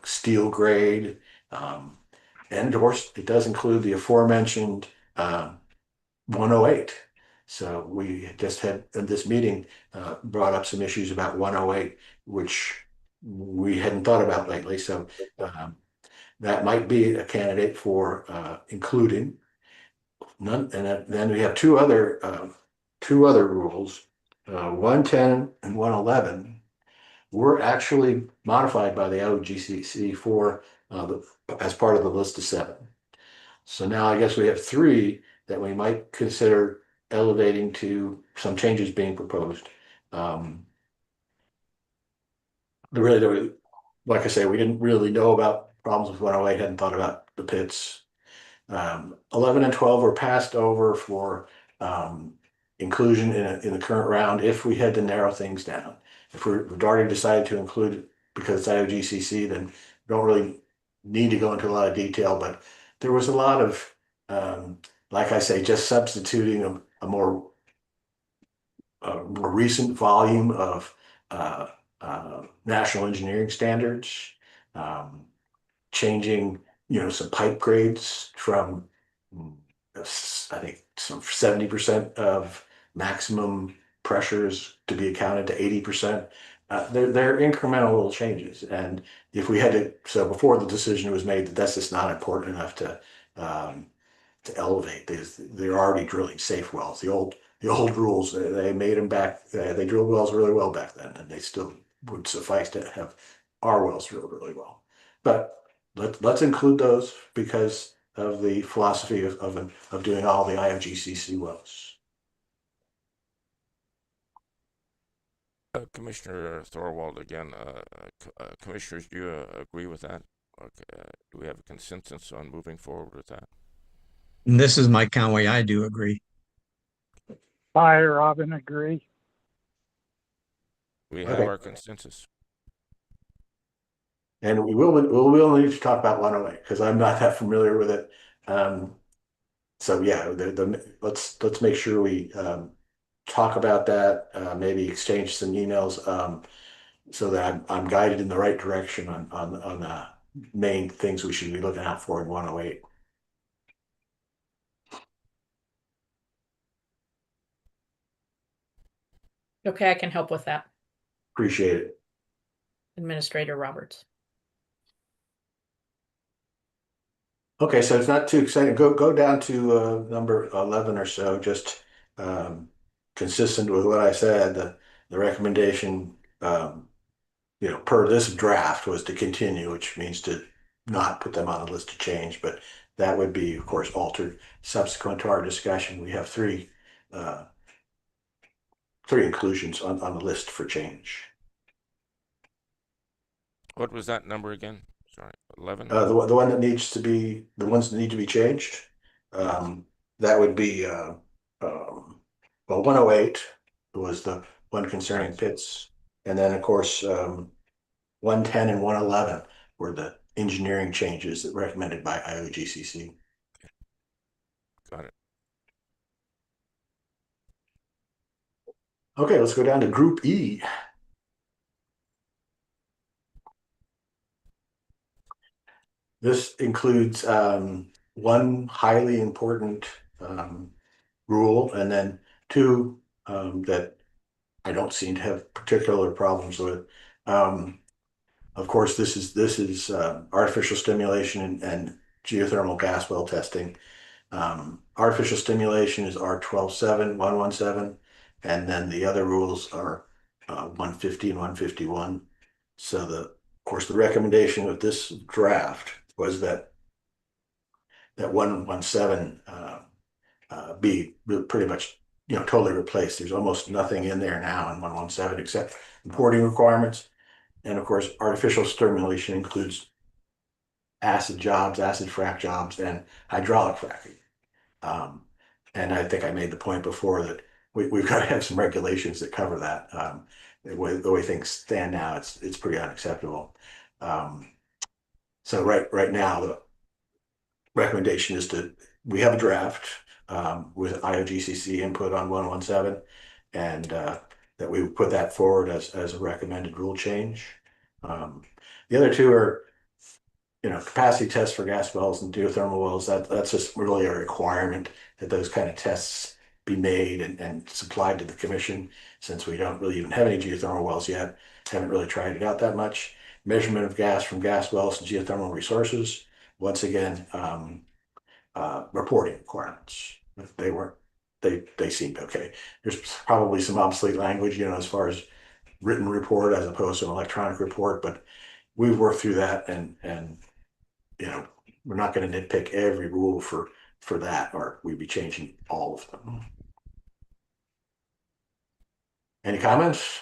steel grade. And of course, it does include the aforementioned 108. So we just had in this meeting brought up some issues about 108, which we hadn't thought about lately. So that might be a candidate for including. None, and then we have two other rules, 110 and 111 were actually modified by the AZOGCC for as part of the list of 7. So now I guess we have 3 that we might consider elevating to some changes being proposed. Like I say, we didn't really know about problems with 108, hadn't thought about the pits. 11 and 12 were passed over for inclusion in the current round if we had to narrow things down. If we've already decided to include it because it's IOGCC, then we don't really need to go into a lot of detail, but there was a lot of, like I say, just substituting a more recent volume of national engineering standards, changing, some pipe grades from, I think, some 70% of maximum pressures to be accounted to 80%. They're incremental little changes. And if we had so before the decision was made that that's just not important enough to elevate, they're already drilling safe wells. The old rules, they made them back, they drilled wells really well back then, and they still would suffice to have our wells drilled really well. But let's include those because of the philosophy of doing all the IOGCC wells. Commissioner Thorwald, again, commissioners, do you agree with that? Okay, do we have a consensus on moving forward with that? And this is Mike Conway. I do agree. I, Robin, agree. We have our consensus. And we'll need to talk about 108 because I'm not that familiar with it. So yeah, let's make sure we talk about that. Maybe exchange some emails so that I'm guided in the right direction on the main things we should be looking out for in 108. Okay, I can help with that, Appreciate it. Administrator Roberts. Okay, so it's not too exciting. Go down to number 11 or so, just consistent with what I said. The recommendation, per this draft was to continue, which means to not put them on the list to change, but that would be, of course, altered subsequent to our discussion. We have uh, three inclusions on the list for change. What was that number again? Sorry, 11? The one that needs to be, the ones that need to be changed, that would be, well, 108 was the one concerning Right. pits. And then, of course, 110 and 111 were the engineering changes that recommended by AZOGCC. Got it. Okay, let's go down to Group E. This includes one highly important rule and then two that I don't seem to have particular problems with. Of course, this is artificial stimulation and geothermal gas well testing. Artificial stimulation is R 12.7, 117, and then the other rules are 150 and 151. So of course, the recommendation of this draft was that 117 be pretty much totally replaced. There's almost nothing in there now in 117 except reporting requirements. And of course, artificial stimulation includes acid jobs, acid frac jobs, and hydraulic fracking. And I think I made the point before that we've got to have some regulations that cover that. The way things stand now, it's pretty unacceptable. So right now, the recommendation is we have a draft with AZOGCC input on 117, and that we would put that forward as a recommended rule change. The other two are, capacity tests for gas wells and geothermal wells. That's just really a requirement that those kind of tests be made and supplied to the commission, since we don't really even have any geothermal wells yet. Haven't really tried it out that much. Measurement of gas from gas wells and geothermal resources. Once again, reporting requirements. They seemed okay. There's probably some obsolete language, as far as written report as opposed to an electronic report, but we've worked through that and we're not going to nitpick every rule for that, or we'd be changing all of them. Any comments?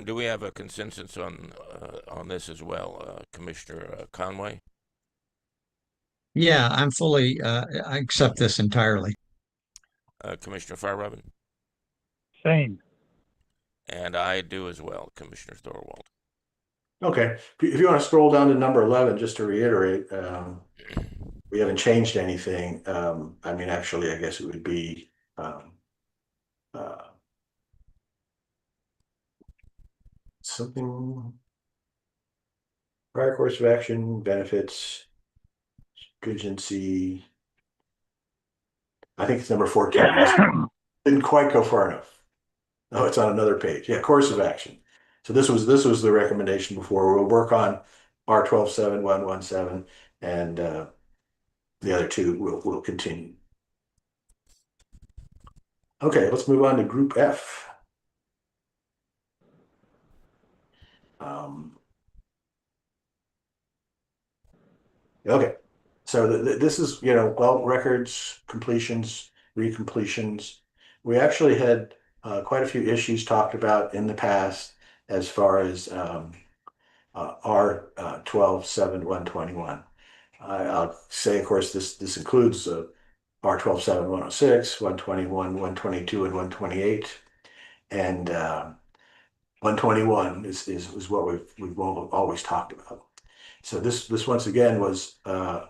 Do we have a consensus on this as well, Commissioner Conway? Yeah, I accept this entirely. Commissioner Firebrand? Same. And I do as well, Commissioner Thorwald. Okay, if you want to scroll down to number 11, just to reiterate, we haven't changed anything. Actually, I guess it would be something prior course of action, benefits, stringency. I think it's number 14. Didn't quite go far enough. Oh, it's on another page. Yeah, course of action. So this was the recommendation before. We'll work on R 12.7, 117, and the other two will continue. Okay, let's move on to Group F. Okay, so this is, well, records, completions, recompletions. We actually had quite a few issues talked about in the past as far as R 12.7, 121. I'll say, of course, this includes R 12.7, 106, 121, 122, and 128. and 121 is what we've always talked about. So this once again was, I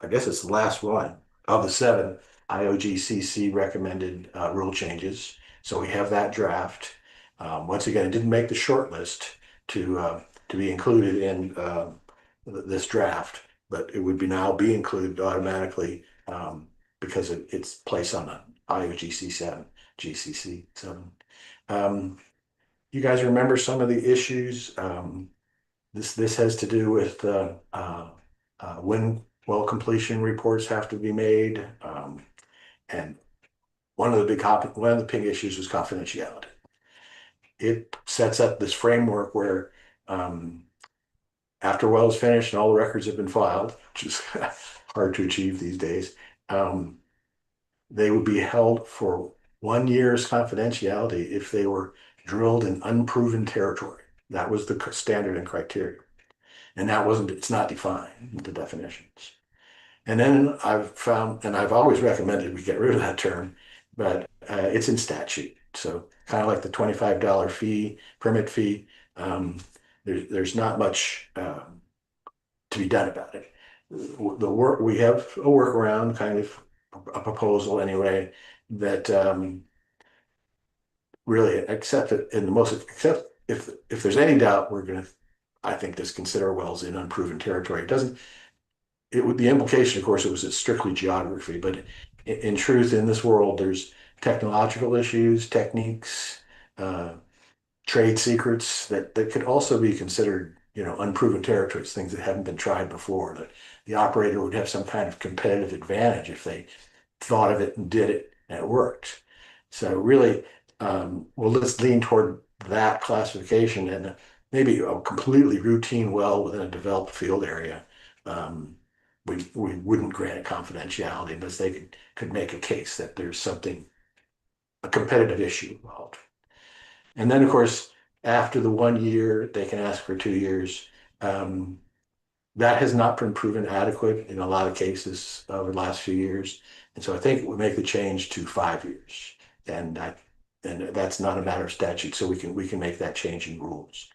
guess it's the last one of the 7 IOGCC recommended rule changes. So we have that draft. Once again, it didn't make the short list to be included in this draft, but it would be now be included automatically because it's placed on the IOGC 7, GCC 7. You guys remember some of the issues? This has to do with when well completion reports have to be made, and one of the big issues was confidentiality. It sets up this framework where after well is finished and all the records have been filed, which is hard to achieve these days, they would be held for 1 year's confidentiality if they were drilled in unproven territory. That was the standard and criteria. And it's not defined, the definitions. And then I've found, and I've always recommended we get rid of that term, but it's in statute. So kind of like the $25 permit fee, there's not much to be done about it. We have a workaround, kind of a proposal anyway, that really except if there's any doubt, we're going to, I think, just consider wells in unproven territory. The implication, of course, it was strictly geography, but in truth, in this world, there's technological issues, techniques, trade secrets that could also be considered, unproven territories, things that haven't been tried before, that the operator would have some kind of competitive advantage if they thought of it and did it and it worked. So really, let's lean toward that classification, and maybe a completely routine well within a developed field area. We wouldn't grant it confidentiality unless they could make a case that there's a competitive issue involved. And then, of course, after the 1 year, they can ask for 2 years. That has not been proven adequate in a lot of cases over the last few years. And so I think it would make the change to 5 years. And that's not a matter of statute, so we can make that change in rules.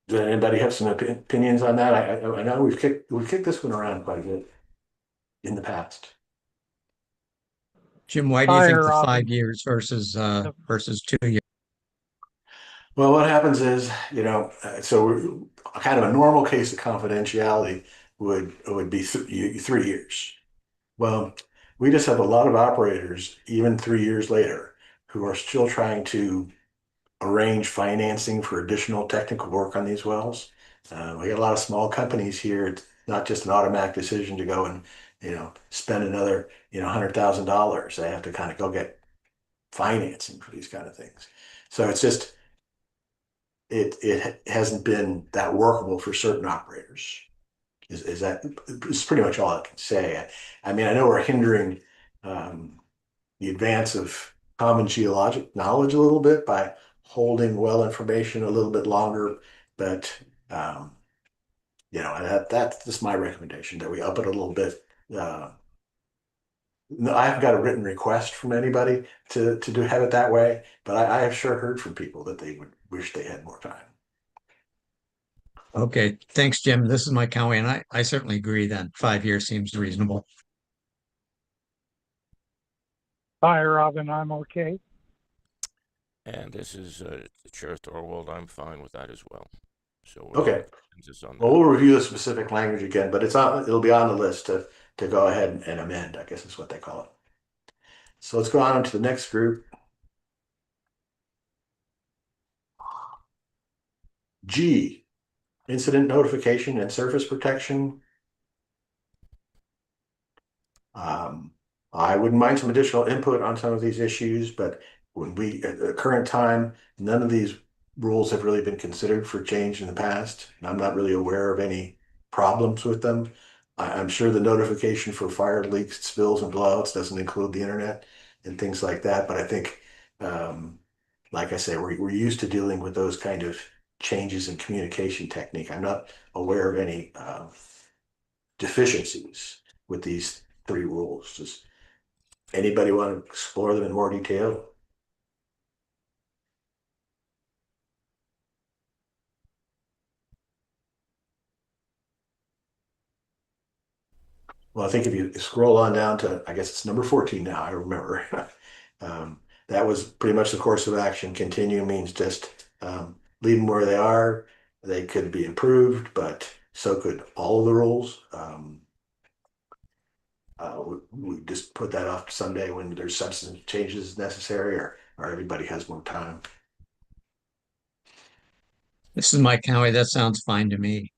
Does anybody have some opinions on that? I know we've kicked this one around quite a bit in the past. Jim, why do you think Fire the off. 5 years versus 2 years? Well, what happens is, so kind of a normal case of confidentiality would be 3 years. Well, we just have a lot of operators, even 3 years later, who are still trying to arrange financing for additional technical work on these wells. We got a lot of small companies here. It's not just an automatic decision to go and, spend another, $100,000. They have to kind of go get financing for these kind of things. So it's just, it hasn't been that workable for certain operators. Is pretty much all I can say. I mean, I know we're hindering the advance of common geologic knowledge a little bit by holding well information a little bit longer, but that's just my recommendation, that we up it a little bit. I haven't got a written request from anybody to have it that way, but I have sure heard from people that they would wish they had more time. Okay, thanks, Jim. This is Mike Cowie, and I certainly agree that 5 years seems reasonable. Hi, Robin. I'm okay. And this is Chair Thorwald. I'm fine with that as well. So Okay. On Well, we'll review the specific language again, but it'll be on the list to go ahead and amend, I guess is what they call it. So let's go on to the next group. G, incident notification and surface protection. I wouldn't mind some additional input on some of these issues, but at the current time, none of these rules have really been considered for change in the past, and I'm not really aware of any problems with them. I'm sure the notification for fire leaks, spills, and blowouts doesn't include the internet and things like that, but I think, like I say, we're used to dealing with those kind of changes in communication technique. I'm not aware of any deficiencies with these 3 rules. Does anybody want to explore them in more detail? Well, I think if you scroll on down to, I guess it's number 14 now, I remember. That was pretty much the course of action. Continue means just leave them where they are. They could be improved, but so could all of the rules. We just put that off to someday when there's substantive changes necessary, or everybody has more time. This is Mike Howie. That sounds fine to me.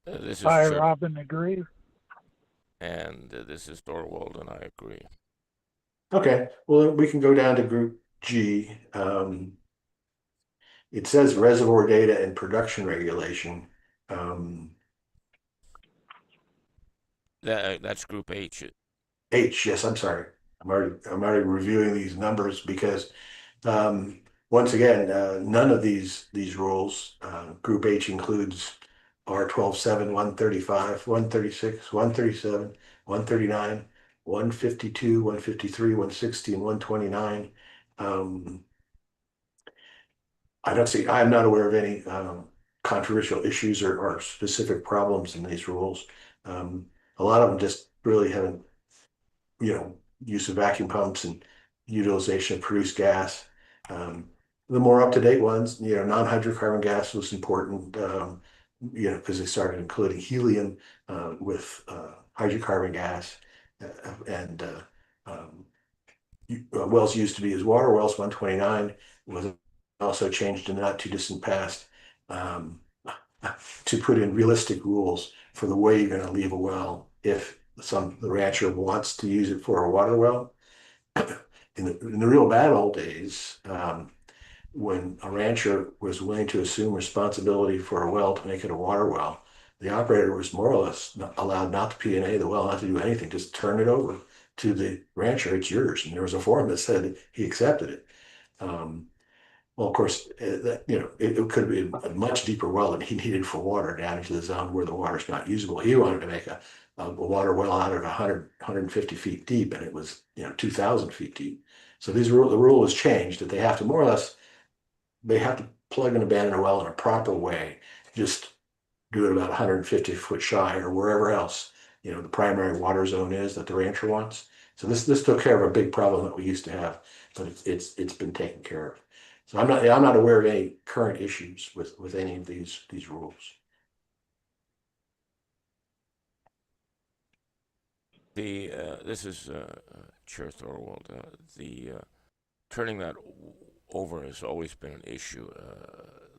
This is I, Chuck, Robin, agree. and this is Thorwald, and I agree. Okay, well, we can go down to group G. It says reservoir data and production regulation. That's Group H. H, yes, I'm sorry. I'm already reviewing these numbers because once again, none of these rules, Group H includes R 12-7, 135, 136, 137, 139, 152, 153, 160, and 129. I'm not aware of any controversial issues or specific problems in these rules. A lot of them just really haven't, use of vacuum pumps and utilization of produced gas. The more up-to-date ones, non-hydrocarbon gas was important, because they started including helium with hydrocarbon gas, and wells used to be as water wells. 129 was also changed in the not too distant past, um, to put in realistic rules for the way you're going to leave a well if the rancher wants to use it for a water well. In the real bad old days, when a rancher was willing to assume responsibility for a well to make it a water well, the operator was more or less allowed not to P&A the well, not to do anything, just turn it over to the rancher. It's yours. And there was a form that said he accepted it. Well, of course, it could be a much deeper well than he needed for water down into the zone where the water's not usable. He wanted to make a water well out of 150 feet deep, and it was 2,000 feet deep. So the rule was changed that they have to more or less, they have to plug and abandon a well in a proper way. Just do it about 150 foot shy or wherever else the primary water zone is that the rancher wants. So this took care of a big problem that we used to have, but it's been taken care of. So I'm not aware of any current issues with any of these rules. This is Chair Thorwald. The turning that over has always been an issue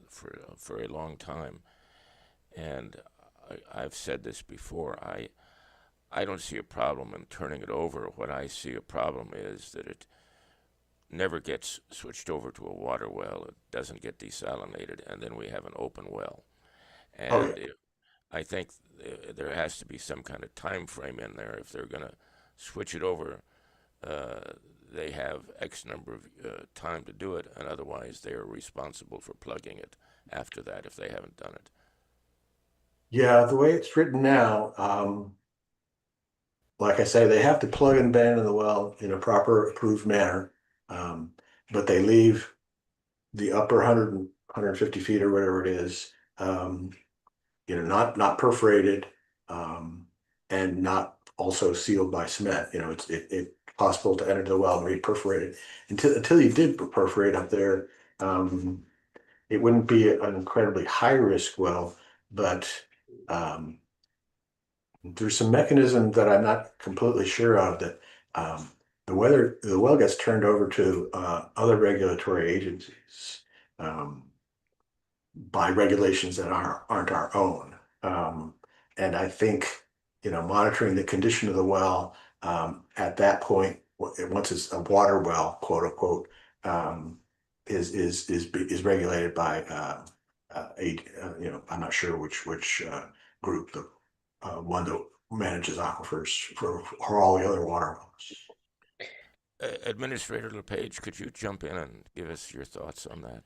for a long time, and I've said this before. I don't see a problem in turning it over. What I see a problem is that it never gets switched over to a water well. It doesn't get desalinated, and then we have an open well. And I think there has to be some kind of time frame in there. If they're going to switch it over, they have X number of time to do it, and otherwise they are responsible for plugging it after that if they haven't done it. Yeah, the way it's written now, like I say, they have to plug and abandon the well in a proper approved manner, but they leave the upper 150 feet or whatever it is, not perforated, and not also sealed by cement. It's possible to enter the well and re-perforate it. Until you did perforate up there, it wouldn't be an incredibly high risk well, but there's some mechanism that I'm not completely sure of that the well gets turned over to other regulatory agencies by regulations that aren't our own. And I think, monitoring the condition of the well at that point, once it's a water well, quote unquote, is regulated by I'm not sure which group, the one that manages aquifers for all the other water wells. Administrator LePage, could you jump in and give us your thoughts on that?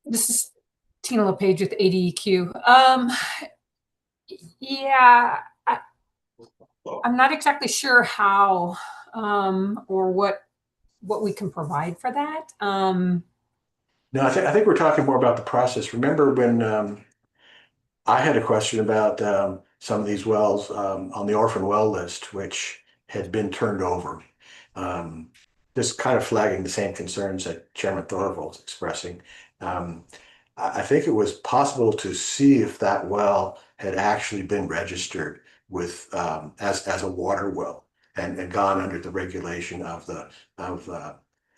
This is Tina LePage with ADEQ. Yeah, I'm not exactly sure how or what we can provide for that. No, I think we're talking more about the process. Remember when I had a question about some of these wells on the orphan well list, which had been turned over. Um, just kind of flagging the same concerns that Chairman Thorvald's expressing. Um, I think it was possible to see if that well had actually been registered with as a water well and gone under the regulation of the of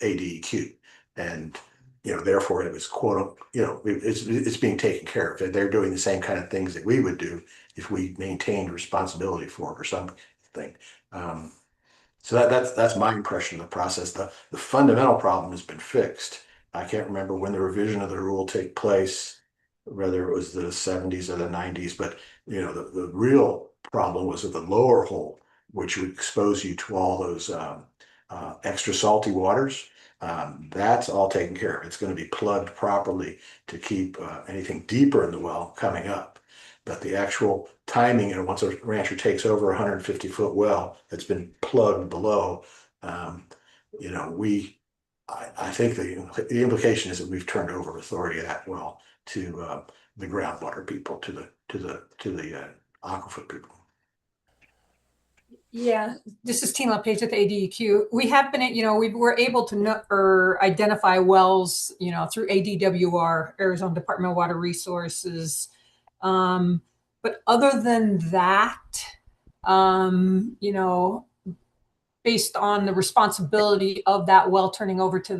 ADEQ. And therefore it was it's being taken care of. They're doing the same kind of things that we would do if we maintained responsibility for it or something. Um, so that's my impression of the process. The fundamental problem has been fixed. I can't remember when the revision of the rule take place, whether it was the 70s or the 90s, but the real problem was with the lower hole, which would expose you to all those extra salty waters. That's all taken care of. It's going to be plugged properly to keep anything deeper in the well coming up. But the actual timing, and once a rancher takes over a 150-foot well that's been plugged below, um, I think the implication is that we've turned over authority of that well to the groundwater people, to the aquifer people. Yeah, this is Tina LePage at the ADEQ. We have been, we were able to know or identify wells, through ADWR, Arizona Department of Water Resources. But other than that, based on the responsibility of that well turning over to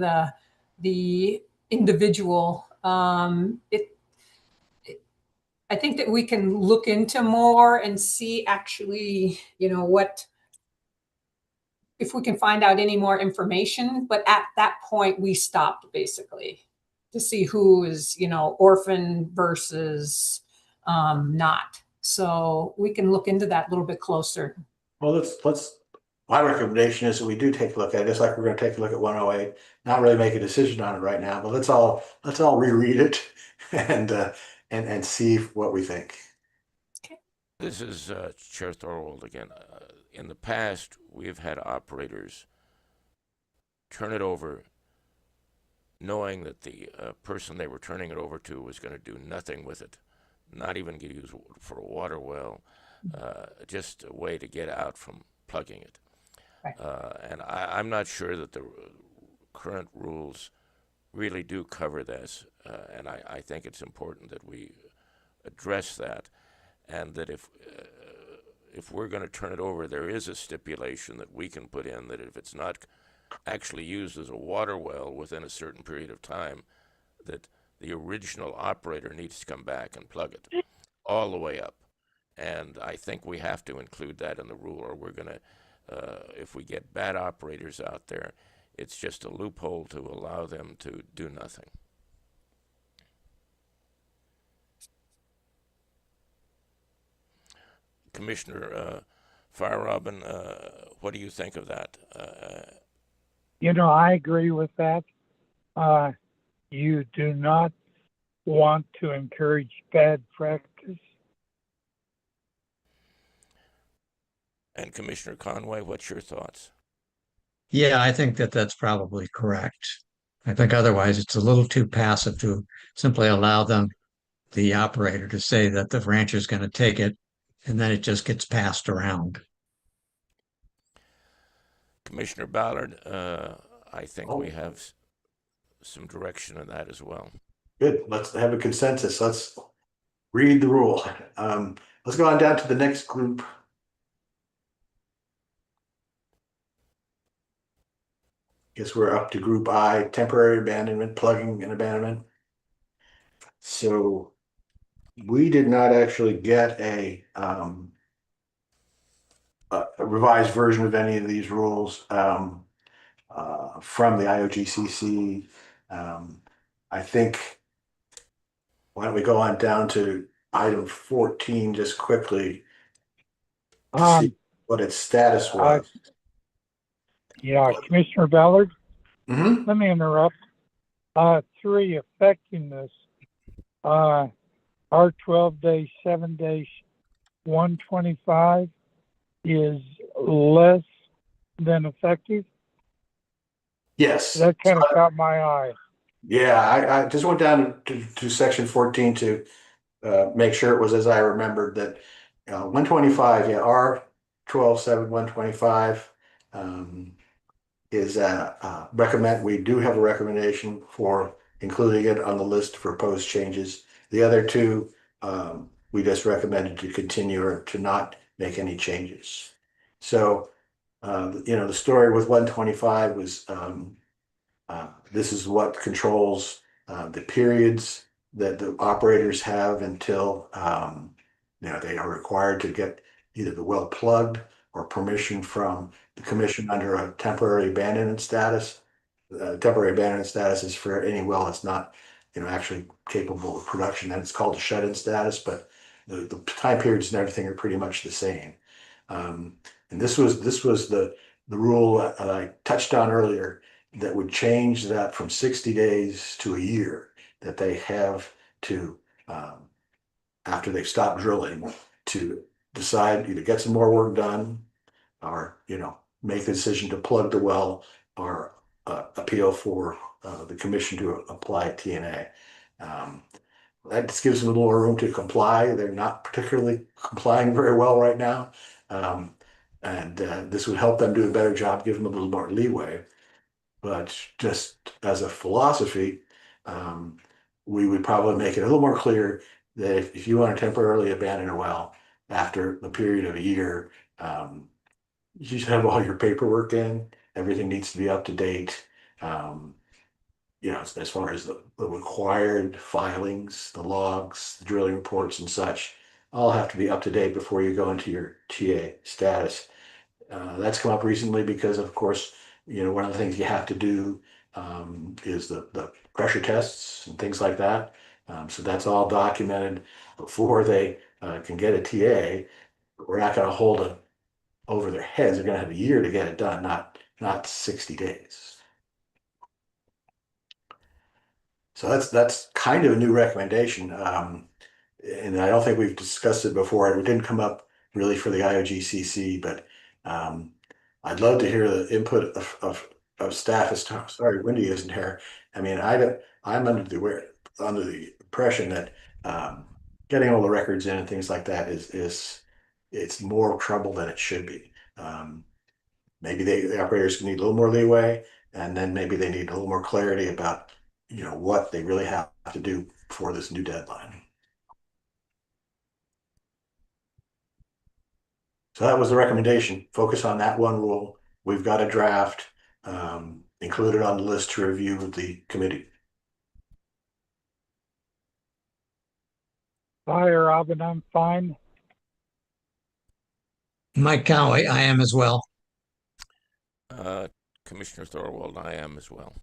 the individual, I think that we can look into more and see actually, if we can find out any more information. But at that point, we stopped basically to see who is, orphan versus not. So we can look into that a little bit closer. Well, my recommendation is that we do take a look at it, just like we're going to take a look at 108. Not really make a decision on it right now, but let's all reread it and see what we think. This is Chair Thorwald again. In the past, we've had operators turn it over knowing that the person they were turning it over to was going to do nothing with it, not even get used for a water well, just a way to get out from plugging it. Right. And I'm not sure that the current rules really do cover this, and I think it's important that we address that, and that if we're going to turn it over, there is a stipulation that we can put in that if it's not actually used as a water well within a certain period of time, that the original operator needs to come back and plug it all the way up. And I think we have to include that in the rule, or we're going to, if we get bad operators out there, it's just a loophole to allow them to do nothing. Commissioner Fire-Robin, what do you think of that? I agree with that. You do not want to encourage bad practice. And Commissioner Conway, what's your thoughts? Yeah, I think that that's probably correct. I think otherwise it's a little too passive to simply allow the operator to say that the rancher's going to take it, and then it just gets passed around. Commissioner Ballard, I think we have some direction in that as well. Good. Let's have a consensus. Let's read the rule. Let's go on down to the next group. Guess we're up to group I, temporary abandonment, plugging and abandonment. So we did not actually get a revised version of any of these rules from the AZOGCC. I think, why don't we go on down to item 14 just quickly to see what its status was. Yeah, Commissioner Ballard, Mm-hmm. let me interrupt. 3, effectiveness. R12-7-125 is less than effective. Yes. That kind of caught my eye. Yeah, I just went down to section 14 to make sure it was as I remembered that 125, yeah, R 12.7 125 is recommend. We do have a recommendation for including it on the list for proposed changes. The other two, we just recommended to continue or to not make any changes. So, the story with 125 was this is what controls the periods that the operators have until they are required to get either the well plugged or permission from the commission under a temporary abandonment status. Temporary abandonment status is for any well that's not actually capable of production, and it's called a shut-in status, but the time periods and everything are pretty much the same. And this was the rule that I touched on earlier that would change that from 60 days to a year that they have to, after they've stopped drilling, to decide either get some more work done or, make the decision to plug the well or appeal for the commission to apply TNA. That just gives them a little more room to comply. They're not particularly complying very well right now. And this would help them do a better job, give them a little more leeway. But just as a philosophy, um, we would probably make it a little more clear that if you want to temporarily abandon a well after the period of a year, you should have all your paperwork in. Everything needs to be up to date. Um, as far as the required filings, the logs, the drilling reports and such, all have to be up to date before you go into your TA status. That's come up recently because, of course, one of the things you have to do is the pressure tests and things like that. So that's all documented before they can get a TA. We're not going to hold it over their heads. They're going to have a year to get it done, not 60 days. So that's kind of a new recommendation. And I don't think we've discussed it before. It didn't come up really for the IOGCC, but um, I'd love to hear the input of staff. Sorry, Wendy isn't here. I mean, I'm under the impression that getting all the records in and things like that is it's more trouble than it should be. Maybe the operators need a little more leeway, and then maybe they need a little more clarity about what they really have to do for this new deadline. So that was the recommendation. Focus on that one rule. We've got a draft included on the list to review with the committee. Hi, Robin, I'm fine. Mike Conway, I am as well. Commissioner Thorwald, I am as well.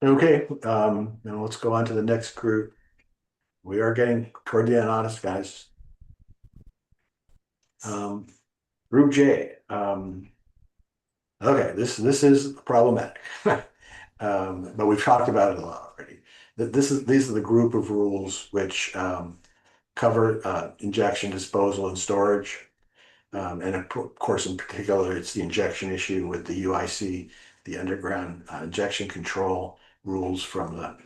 Okay, now let's go on to the next group. We are getting toward the end, honest guys. Group J. Okay, this is problematic, but we've talked about it a lot already. These are the group of rules which cover injection, disposal, and storage. And of course, in particular, it's the injection issue with the UIC, the underground injection control rules from the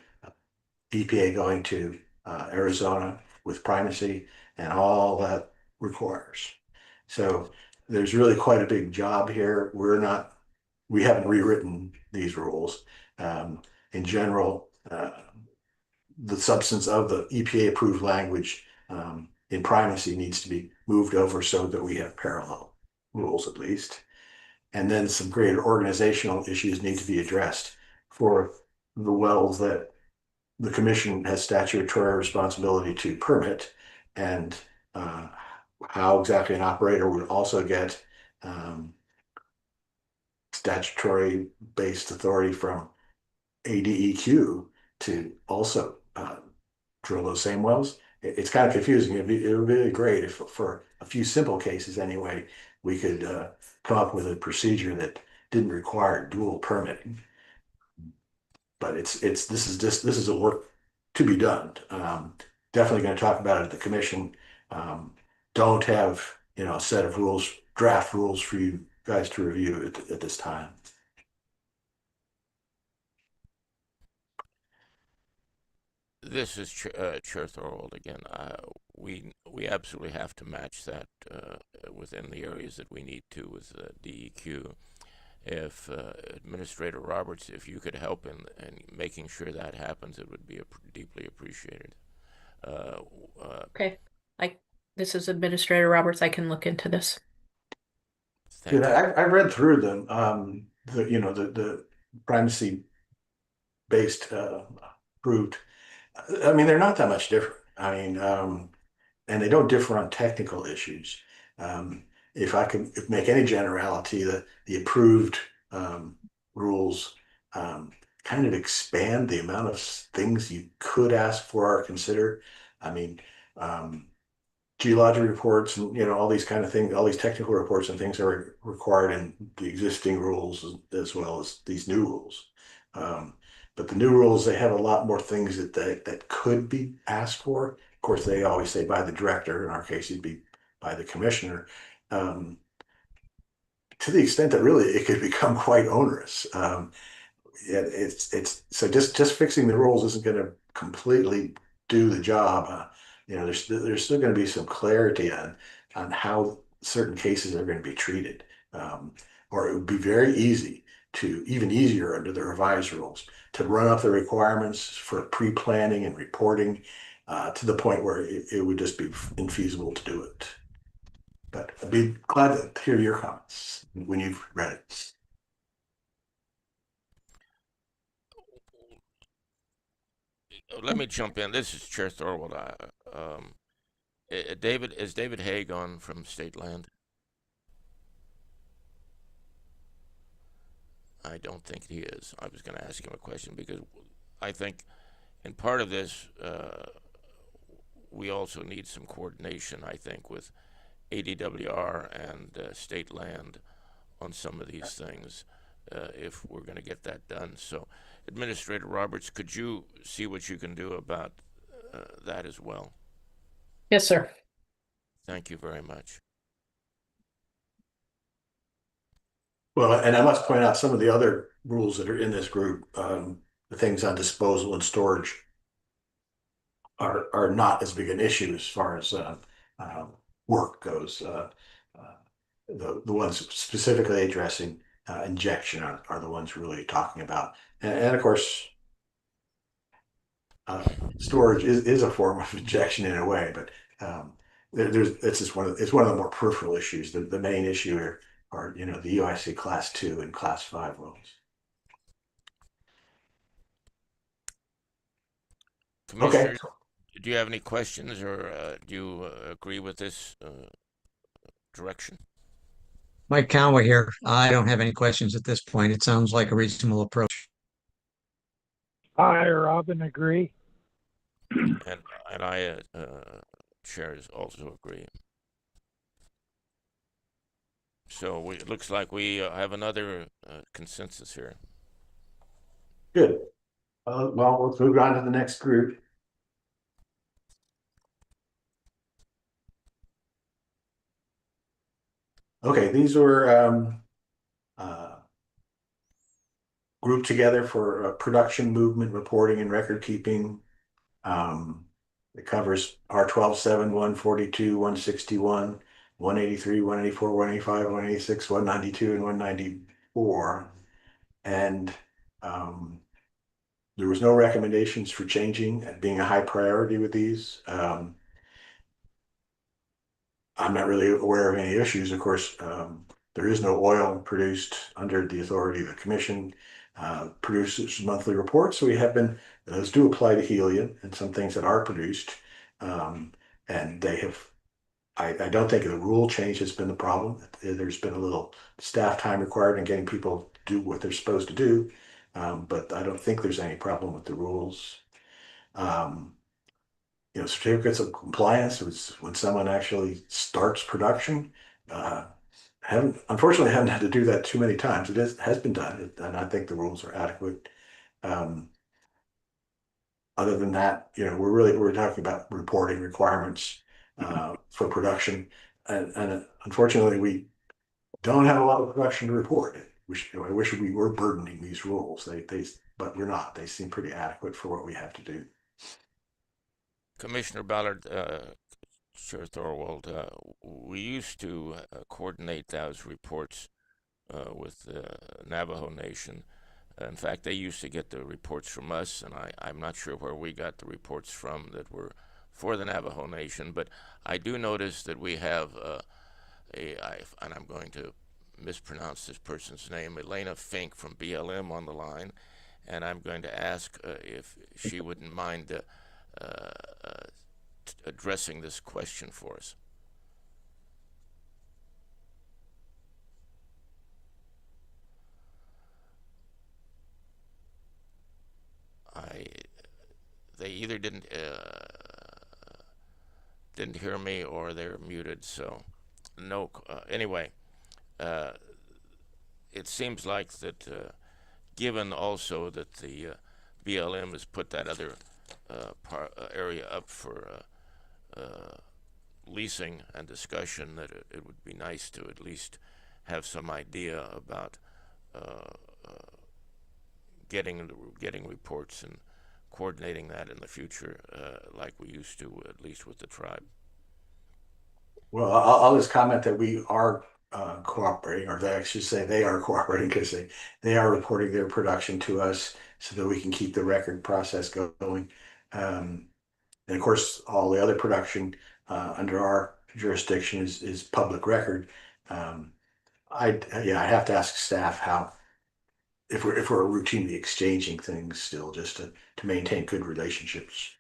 EPA going to Arizona with primacy and all that requires. So there's really quite a big job here. We haven't rewritten these rules. In general, the substance of the EPA approved language in primacy needs to be moved over so that we have parallel rules at least. And then some greater organizational issues need to be addressed for the wells that the commission has statutory responsibility to permit, and how exactly an operator would also get statutory based authority from ADEQ to also drill those same wells. It's kind of confusing. It would be really great if, for a few simple cases anyway, we could come up with a procedure that didn't require dual permitting. But this is a work to be done. Definitely going to talk about it at the commission. Don't have a set of rules, draft rules for you guys to review at this time. This is Chair Thorold again. We absolutely have to match that within the areas that we need to with DEQ. If Administrator Roberts, if you could help in making sure that happens, it would be deeply appreciated. Okay. This is Administrator Roberts. I can look into this. Thank you. I read through them. The primacy based approved. I mean, they're not that much different. I mean, and they don't differ on technical issues. If I could make any generality, the approved rules kind of expand the amount of things you could ask for or consider. I mean, geologic reports and all these kind of things, all these technical reports and things are required in the existing rules as well as these new rules. But the new rules, they have a lot more things that could be asked for. Of course, they always say by the director. In our case, it'd be by the commissioner. To the extent that really it could become quite onerous. It's so just fixing the rules isn't going to completely do the job. There's still going to be some clarity on how certain cases are going to be treated, or it would be very easy even easier under the revised rules to run up the requirements for pre-planning and reporting to the point where it would just be infeasible to do it. But I'd be glad to hear your comments when you've read it. Let me jump in. This is Chair Thorwald. Is David Haig on from State Land? I don't think he is. I was going to ask him a question because I think in part of this, we also need some coordination, I think, with ADWR and State Land on some of these things if we're going to get that done. So, Administrator Roberts, could you see what you can do about that as well? Yes, sir. Thank you very much. Well, and I must point out some of the other rules that are in this group, the things on disposal and storage are not as big an issue as far as work goes. The ones specifically addressing injection are the ones really talking about. And of course, storage is a form of injection in a way, but it's just it's one of the more peripheral issues. The main issue are the UIC class 2 and class 5 wells. Commissioner, Okay. do you have any questions or do you agree with this direction? Mike Conway here. I don't have any questions at this point. It sounds like a reasonable approach. I, Robin, agree. And I, chairs, also agree. So it looks like we have another consensus here. Good. Well, let's move on to the next group. Okay, these were grouped together for production, movement, reporting, and record keeping. It covers R12-7, 142, 161, 183, 184, 185, 186, 192, and 194. And there was no recommendations for changing and being a high priority with these. I'm not really aware of any issues. Of course, there is no oil produced under the authority of the commission. Produces monthly reports. So those do apply to helium and some things that are produced. And they have, I don't think the rule change has been the problem. There's been a little staff time required in getting people to do what they're supposed to do. But I don't think there's any problem with the rules. Certificates of compliance was when someone actually starts production. Unfortunately haven't had to do that too many times. It has been done, and I think the rules are adequate. Other than that, we're talking about reporting requirements for production, and unfortunately we don't have a lot of production to report. I wish we were burdening these rules. But we're not. They seem pretty adequate for what we have to do. Commissioner Ballard, Chair Thorwald, we used to coordinate those reports with the Navajo Nation. In fact, they used to get the reports from us, and I'm not sure where we got the reports from that were for the Navajo Nation, but I do notice that we have and I'm going to mispronounce this person's name, Elena Fink from BLM on the line, and I'm going to ask if she wouldn't mind addressing this question for us. They either didn't hear me or they're muted. So no. Anyway, it seems like that. Given also that the BLM has put that other area up for leasing and discussion, that it would be nice to at least have some idea about getting reports and coordinating that in the future, like we used to, at least with the tribe. Well, I'll just comment that we are cooperating, or I should say they are cooperating, because they are reporting their production to us so that we can keep the record process going. And of course, all the other production under our jurisdiction is public record. I have to ask staff how, if we're routinely exchanging things still, just to maintain good relationships.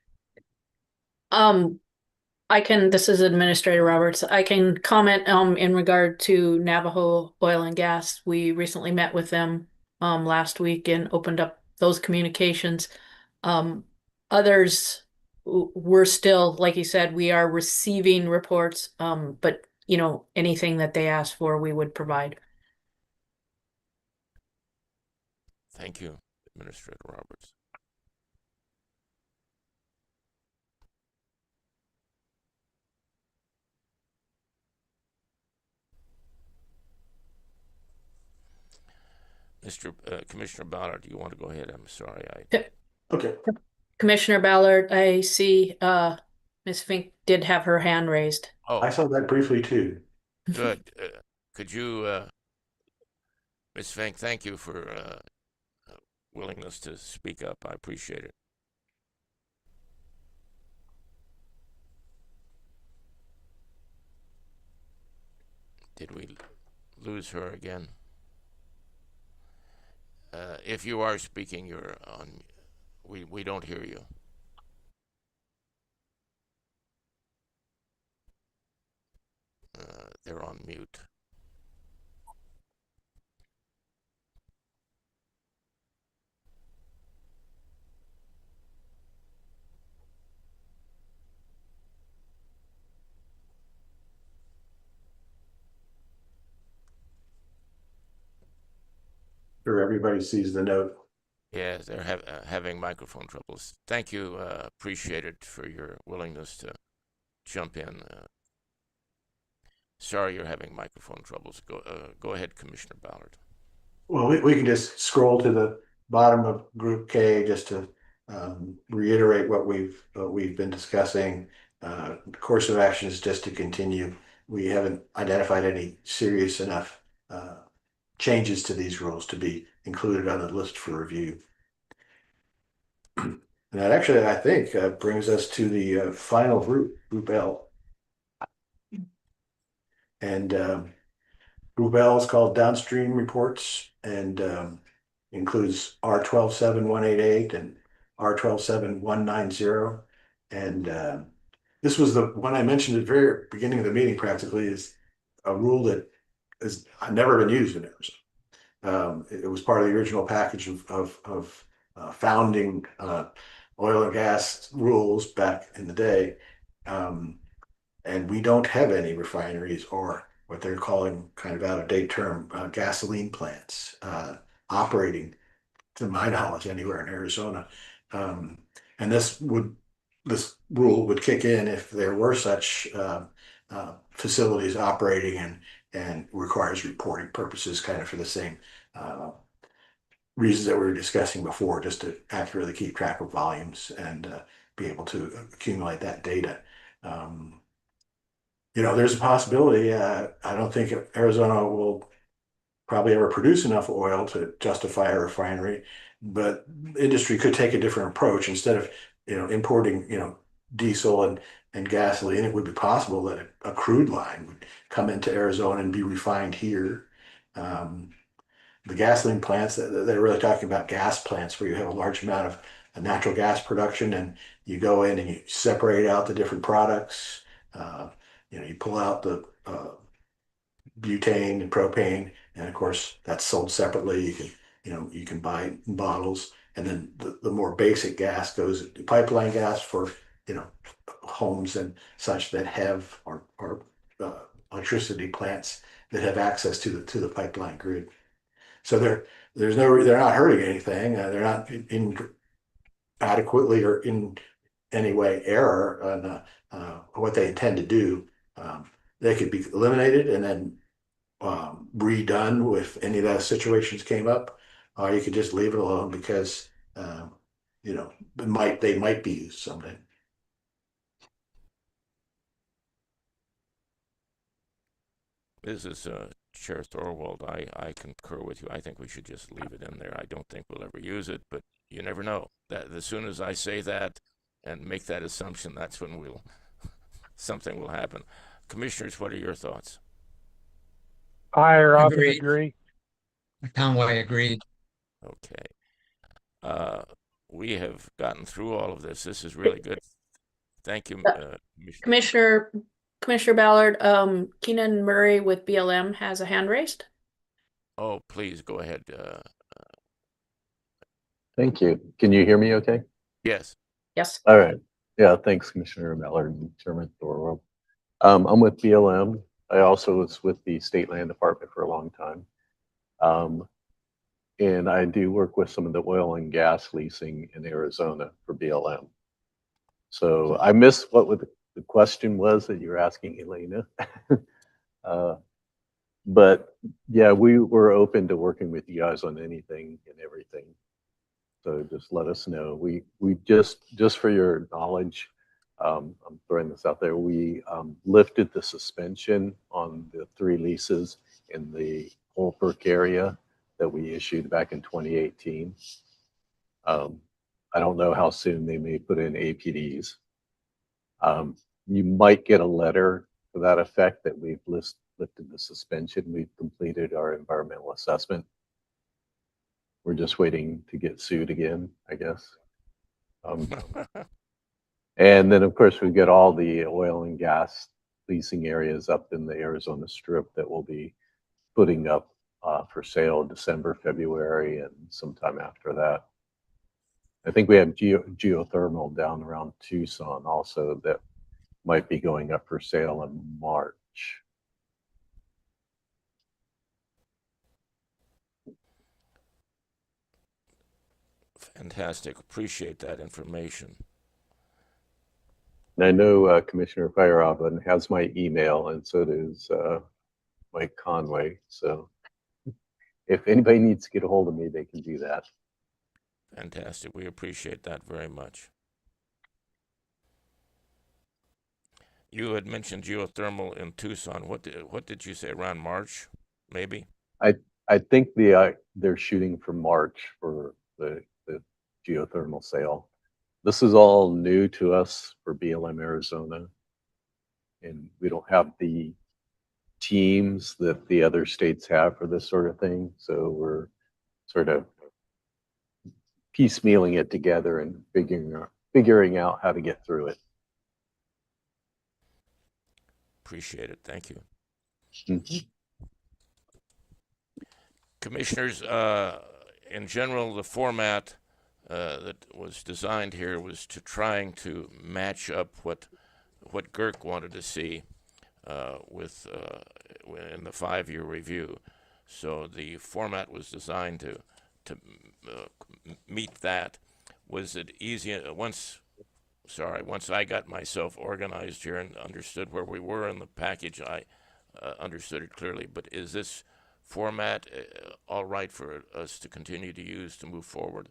This is Administrator Roberts. I can comment in regard to Navajo Oil and Gas. We recently met with them last week and opened up those communications. Others, we're still, like you said, we are receiving reports, but anything that they ask for, we would provide. Thank you, Administrator Roberts. Commissioner Ballard, do you want to go ahead? I'm sorry. Okay. Commissioner Ballard, I see Ms. Fink did have her hand raised. Oh, I saw that briefly too. good. Could you, Ms. Fink, thank you for willingness to speak up. I appreciate it. Did we lose her again? If you are speaking, you're on. We don't hear you. They're on mute. Sure, everybody sees the note. Yeah, they're having microphone troubles. Thank you. Appreciate it for your willingness to jump in. Sorry you're having microphone troubles. Go ahead, Commissioner Ballard. Well, we can just scroll to the bottom of Group K just to reiterate what we've been discussing. The course of action is just to continue. We haven't identified any serious enough changes to these rules to be included on the list for review. And that actually, I think, brings us to the final Group L. And Group L is called Downstream Reports, and includes R127188 and R127190. And this was the one I mentioned at the very beginning of the meeting, practically, is a rule that has never been used in Arizona. It was part of the original package of founding oil and gas rules back in the day. And we don't have any refineries, or what they're calling, kind of out of date term, gasoline plants operating, to my knowledge, anywhere in Arizona. And this rule would kick in if there were such facilities operating, and requires reporting purposes, kind of for the same reasons that we were discussing before, just to accurately keep track of volumes and be able to accumulate that data. There's a possibility. I don't think Arizona will probably ever produce enough oil to justify a refinery, but industry could take a different approach. Instead of, importing, diesel and gasoline, it would be possible that a crude line would come into Arizona and be refined here. Um, the gasoline plants, they're really talking about gas plants where you have a large amount of natural gas production, and you go in and you separate out the different products. Uh, you pull out the butane and propane, and of course that's sold separately. You can buy bottles, and then the more basic gas goes pipeline gas for homes and such that have or electricity plants that have access to the pipeline grid. So they're not hurting anything. They're not in adequately or in any way error on what they intend to do. They could be eliminated and then redone if any of those situations came up, or you could just leave it alone because they might be used someday. This is Chair Thorwald. I concur with you. I think we should just leave it in there. I don't think we'll ever use it, but you never know. That as soon as I say that and make that assumption, that's when something will happen. Commissioners, what are your thoughts? I Robin Agreed. agree. Conway agreed. Okay. We have gotten through all of this. This is really good. Thank you, Commissioner. Commissioner Ballard, Keenan Murray with BLM has a hand raised. Oh, please go ahead. Thank you. Can you hear me okay? Yes. Yes. All right. Yeah, thanks, Commissioner Mallard and Chairman Thorwald. I'm with BLM. I also was with the State Land Department for a long time. And I do work with some of the oil and gas leasing in Arizona for BLM. So I missed what the question was that you were asking, Elena. But yeah, we were open to working with you guys on anything and everything. So just let us know. We just for your knowledge, I'm throwing this out there. We lifted the suspension on the 3 leases in the Holbrook area that we issued back in 2018. I don't know how soon they may put in APDs. You might get a letter to that effect that we've lifted the suspension. We've completed our environmental assessment. We're just waiting to get sued again, I guess. And then, of course, we get all the oil and gas leasing areas up in the Arizona Strip that we'll be putting up for sale in December, February, and sometime after that. I think we have geothermal down around Tucson also that might be going up for sale in March. Fantastic. Appreciate that information. And I know Commissioner Feyerabend has my email, and so does Mike Conway. So if anybody needs to get a hold of me, they can do that. Fantastic. We appreciate that very much. You had mentioned geothermal in Tucson. What did you say, around March, maybe? I think they're shooting for March for the geothermal sale. This is all new to us for BLM Arizona, and we don't have the teams that the other states have for this sort of thing. So we're sort of piecemealing it together and figuring out how to get through it. Appreciate it. Thank you. Mm-hmm. Commissioners, in general, the format that was designed here was to trying to match up what GERC wanted to see with in the 5-year review. So the format was designed to meet that. Was it easy once I got myself organized here and understood where we were in the package? I understood it clearly. But is this format all right for us to continue to use to move forward?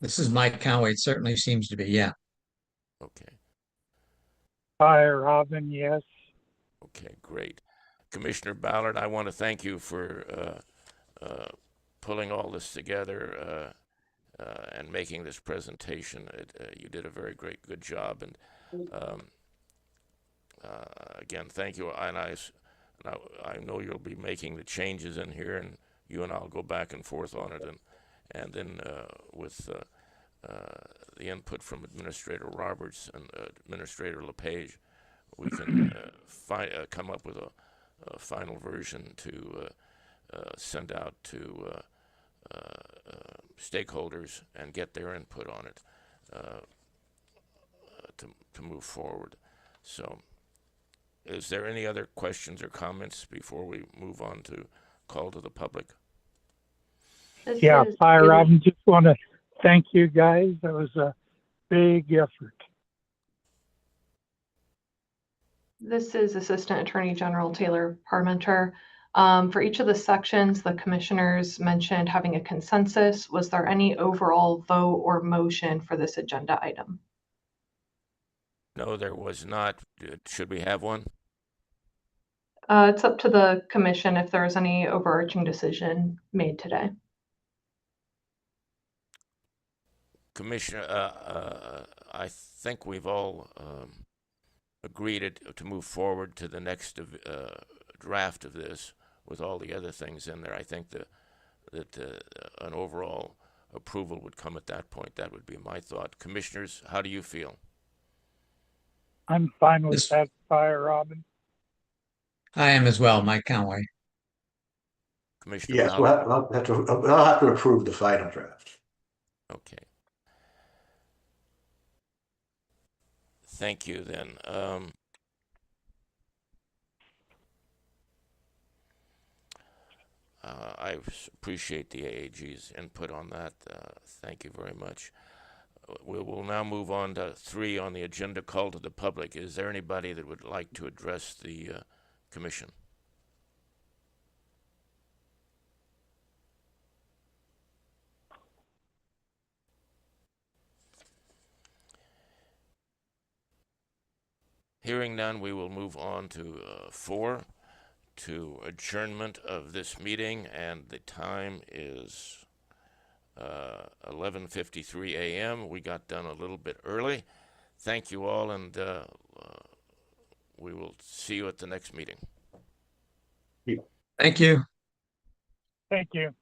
This is Mike Conway. It certainly seems to be, yeah. Okay. Hi, Robin. Yes. Okay, great. Commissioner Ballard, I want to thank you for pulling all this together and making this presentation. You did a very good job. And again, thank you. And I know you'll be making the changes in here, and you and I'll go back and forth on it. And then with the input from Administrator Roberts and Administrator LePage, we can come up with a final version to send out to stakeholders and get their input on it to move forward. So, is there any other questions or comments before we move on to call to the public? Yeah, hi, Robin. Just want to thank you guys. That was a big effort. This is Assistant Attorney General Taylor Parmenter. For each of the sections, the commissioners mentioned having a consensus. Was there any overall vote or motion for this agenda item? No, there was not. Should we have one? It's up to the commission if there is any overarching decision made today. Commissioner, I think we've all agreed to move forward to the next draft of this with all the other things in there. I think that an overall approval would come at that point. That would be my thought. Commissioners, how do you feel? I'm fine with that, Robin. I am as well, Mike Conway. Commissioner Yes, Ballard? I'll have to approve the final draft. Okay. Thank you then. I appreciate the AAG's input on that. Thank you very much. We will now move on to 3 on the agenda, call to the public. Is there anybody that would like to address the commission? Hearing none, we will move on to 4, to adjournment of this meeting, and the time is 11:53 a.m. We got done a little bit early. Thank you all, and we will see you at the next meeting. Thank you. Thank you.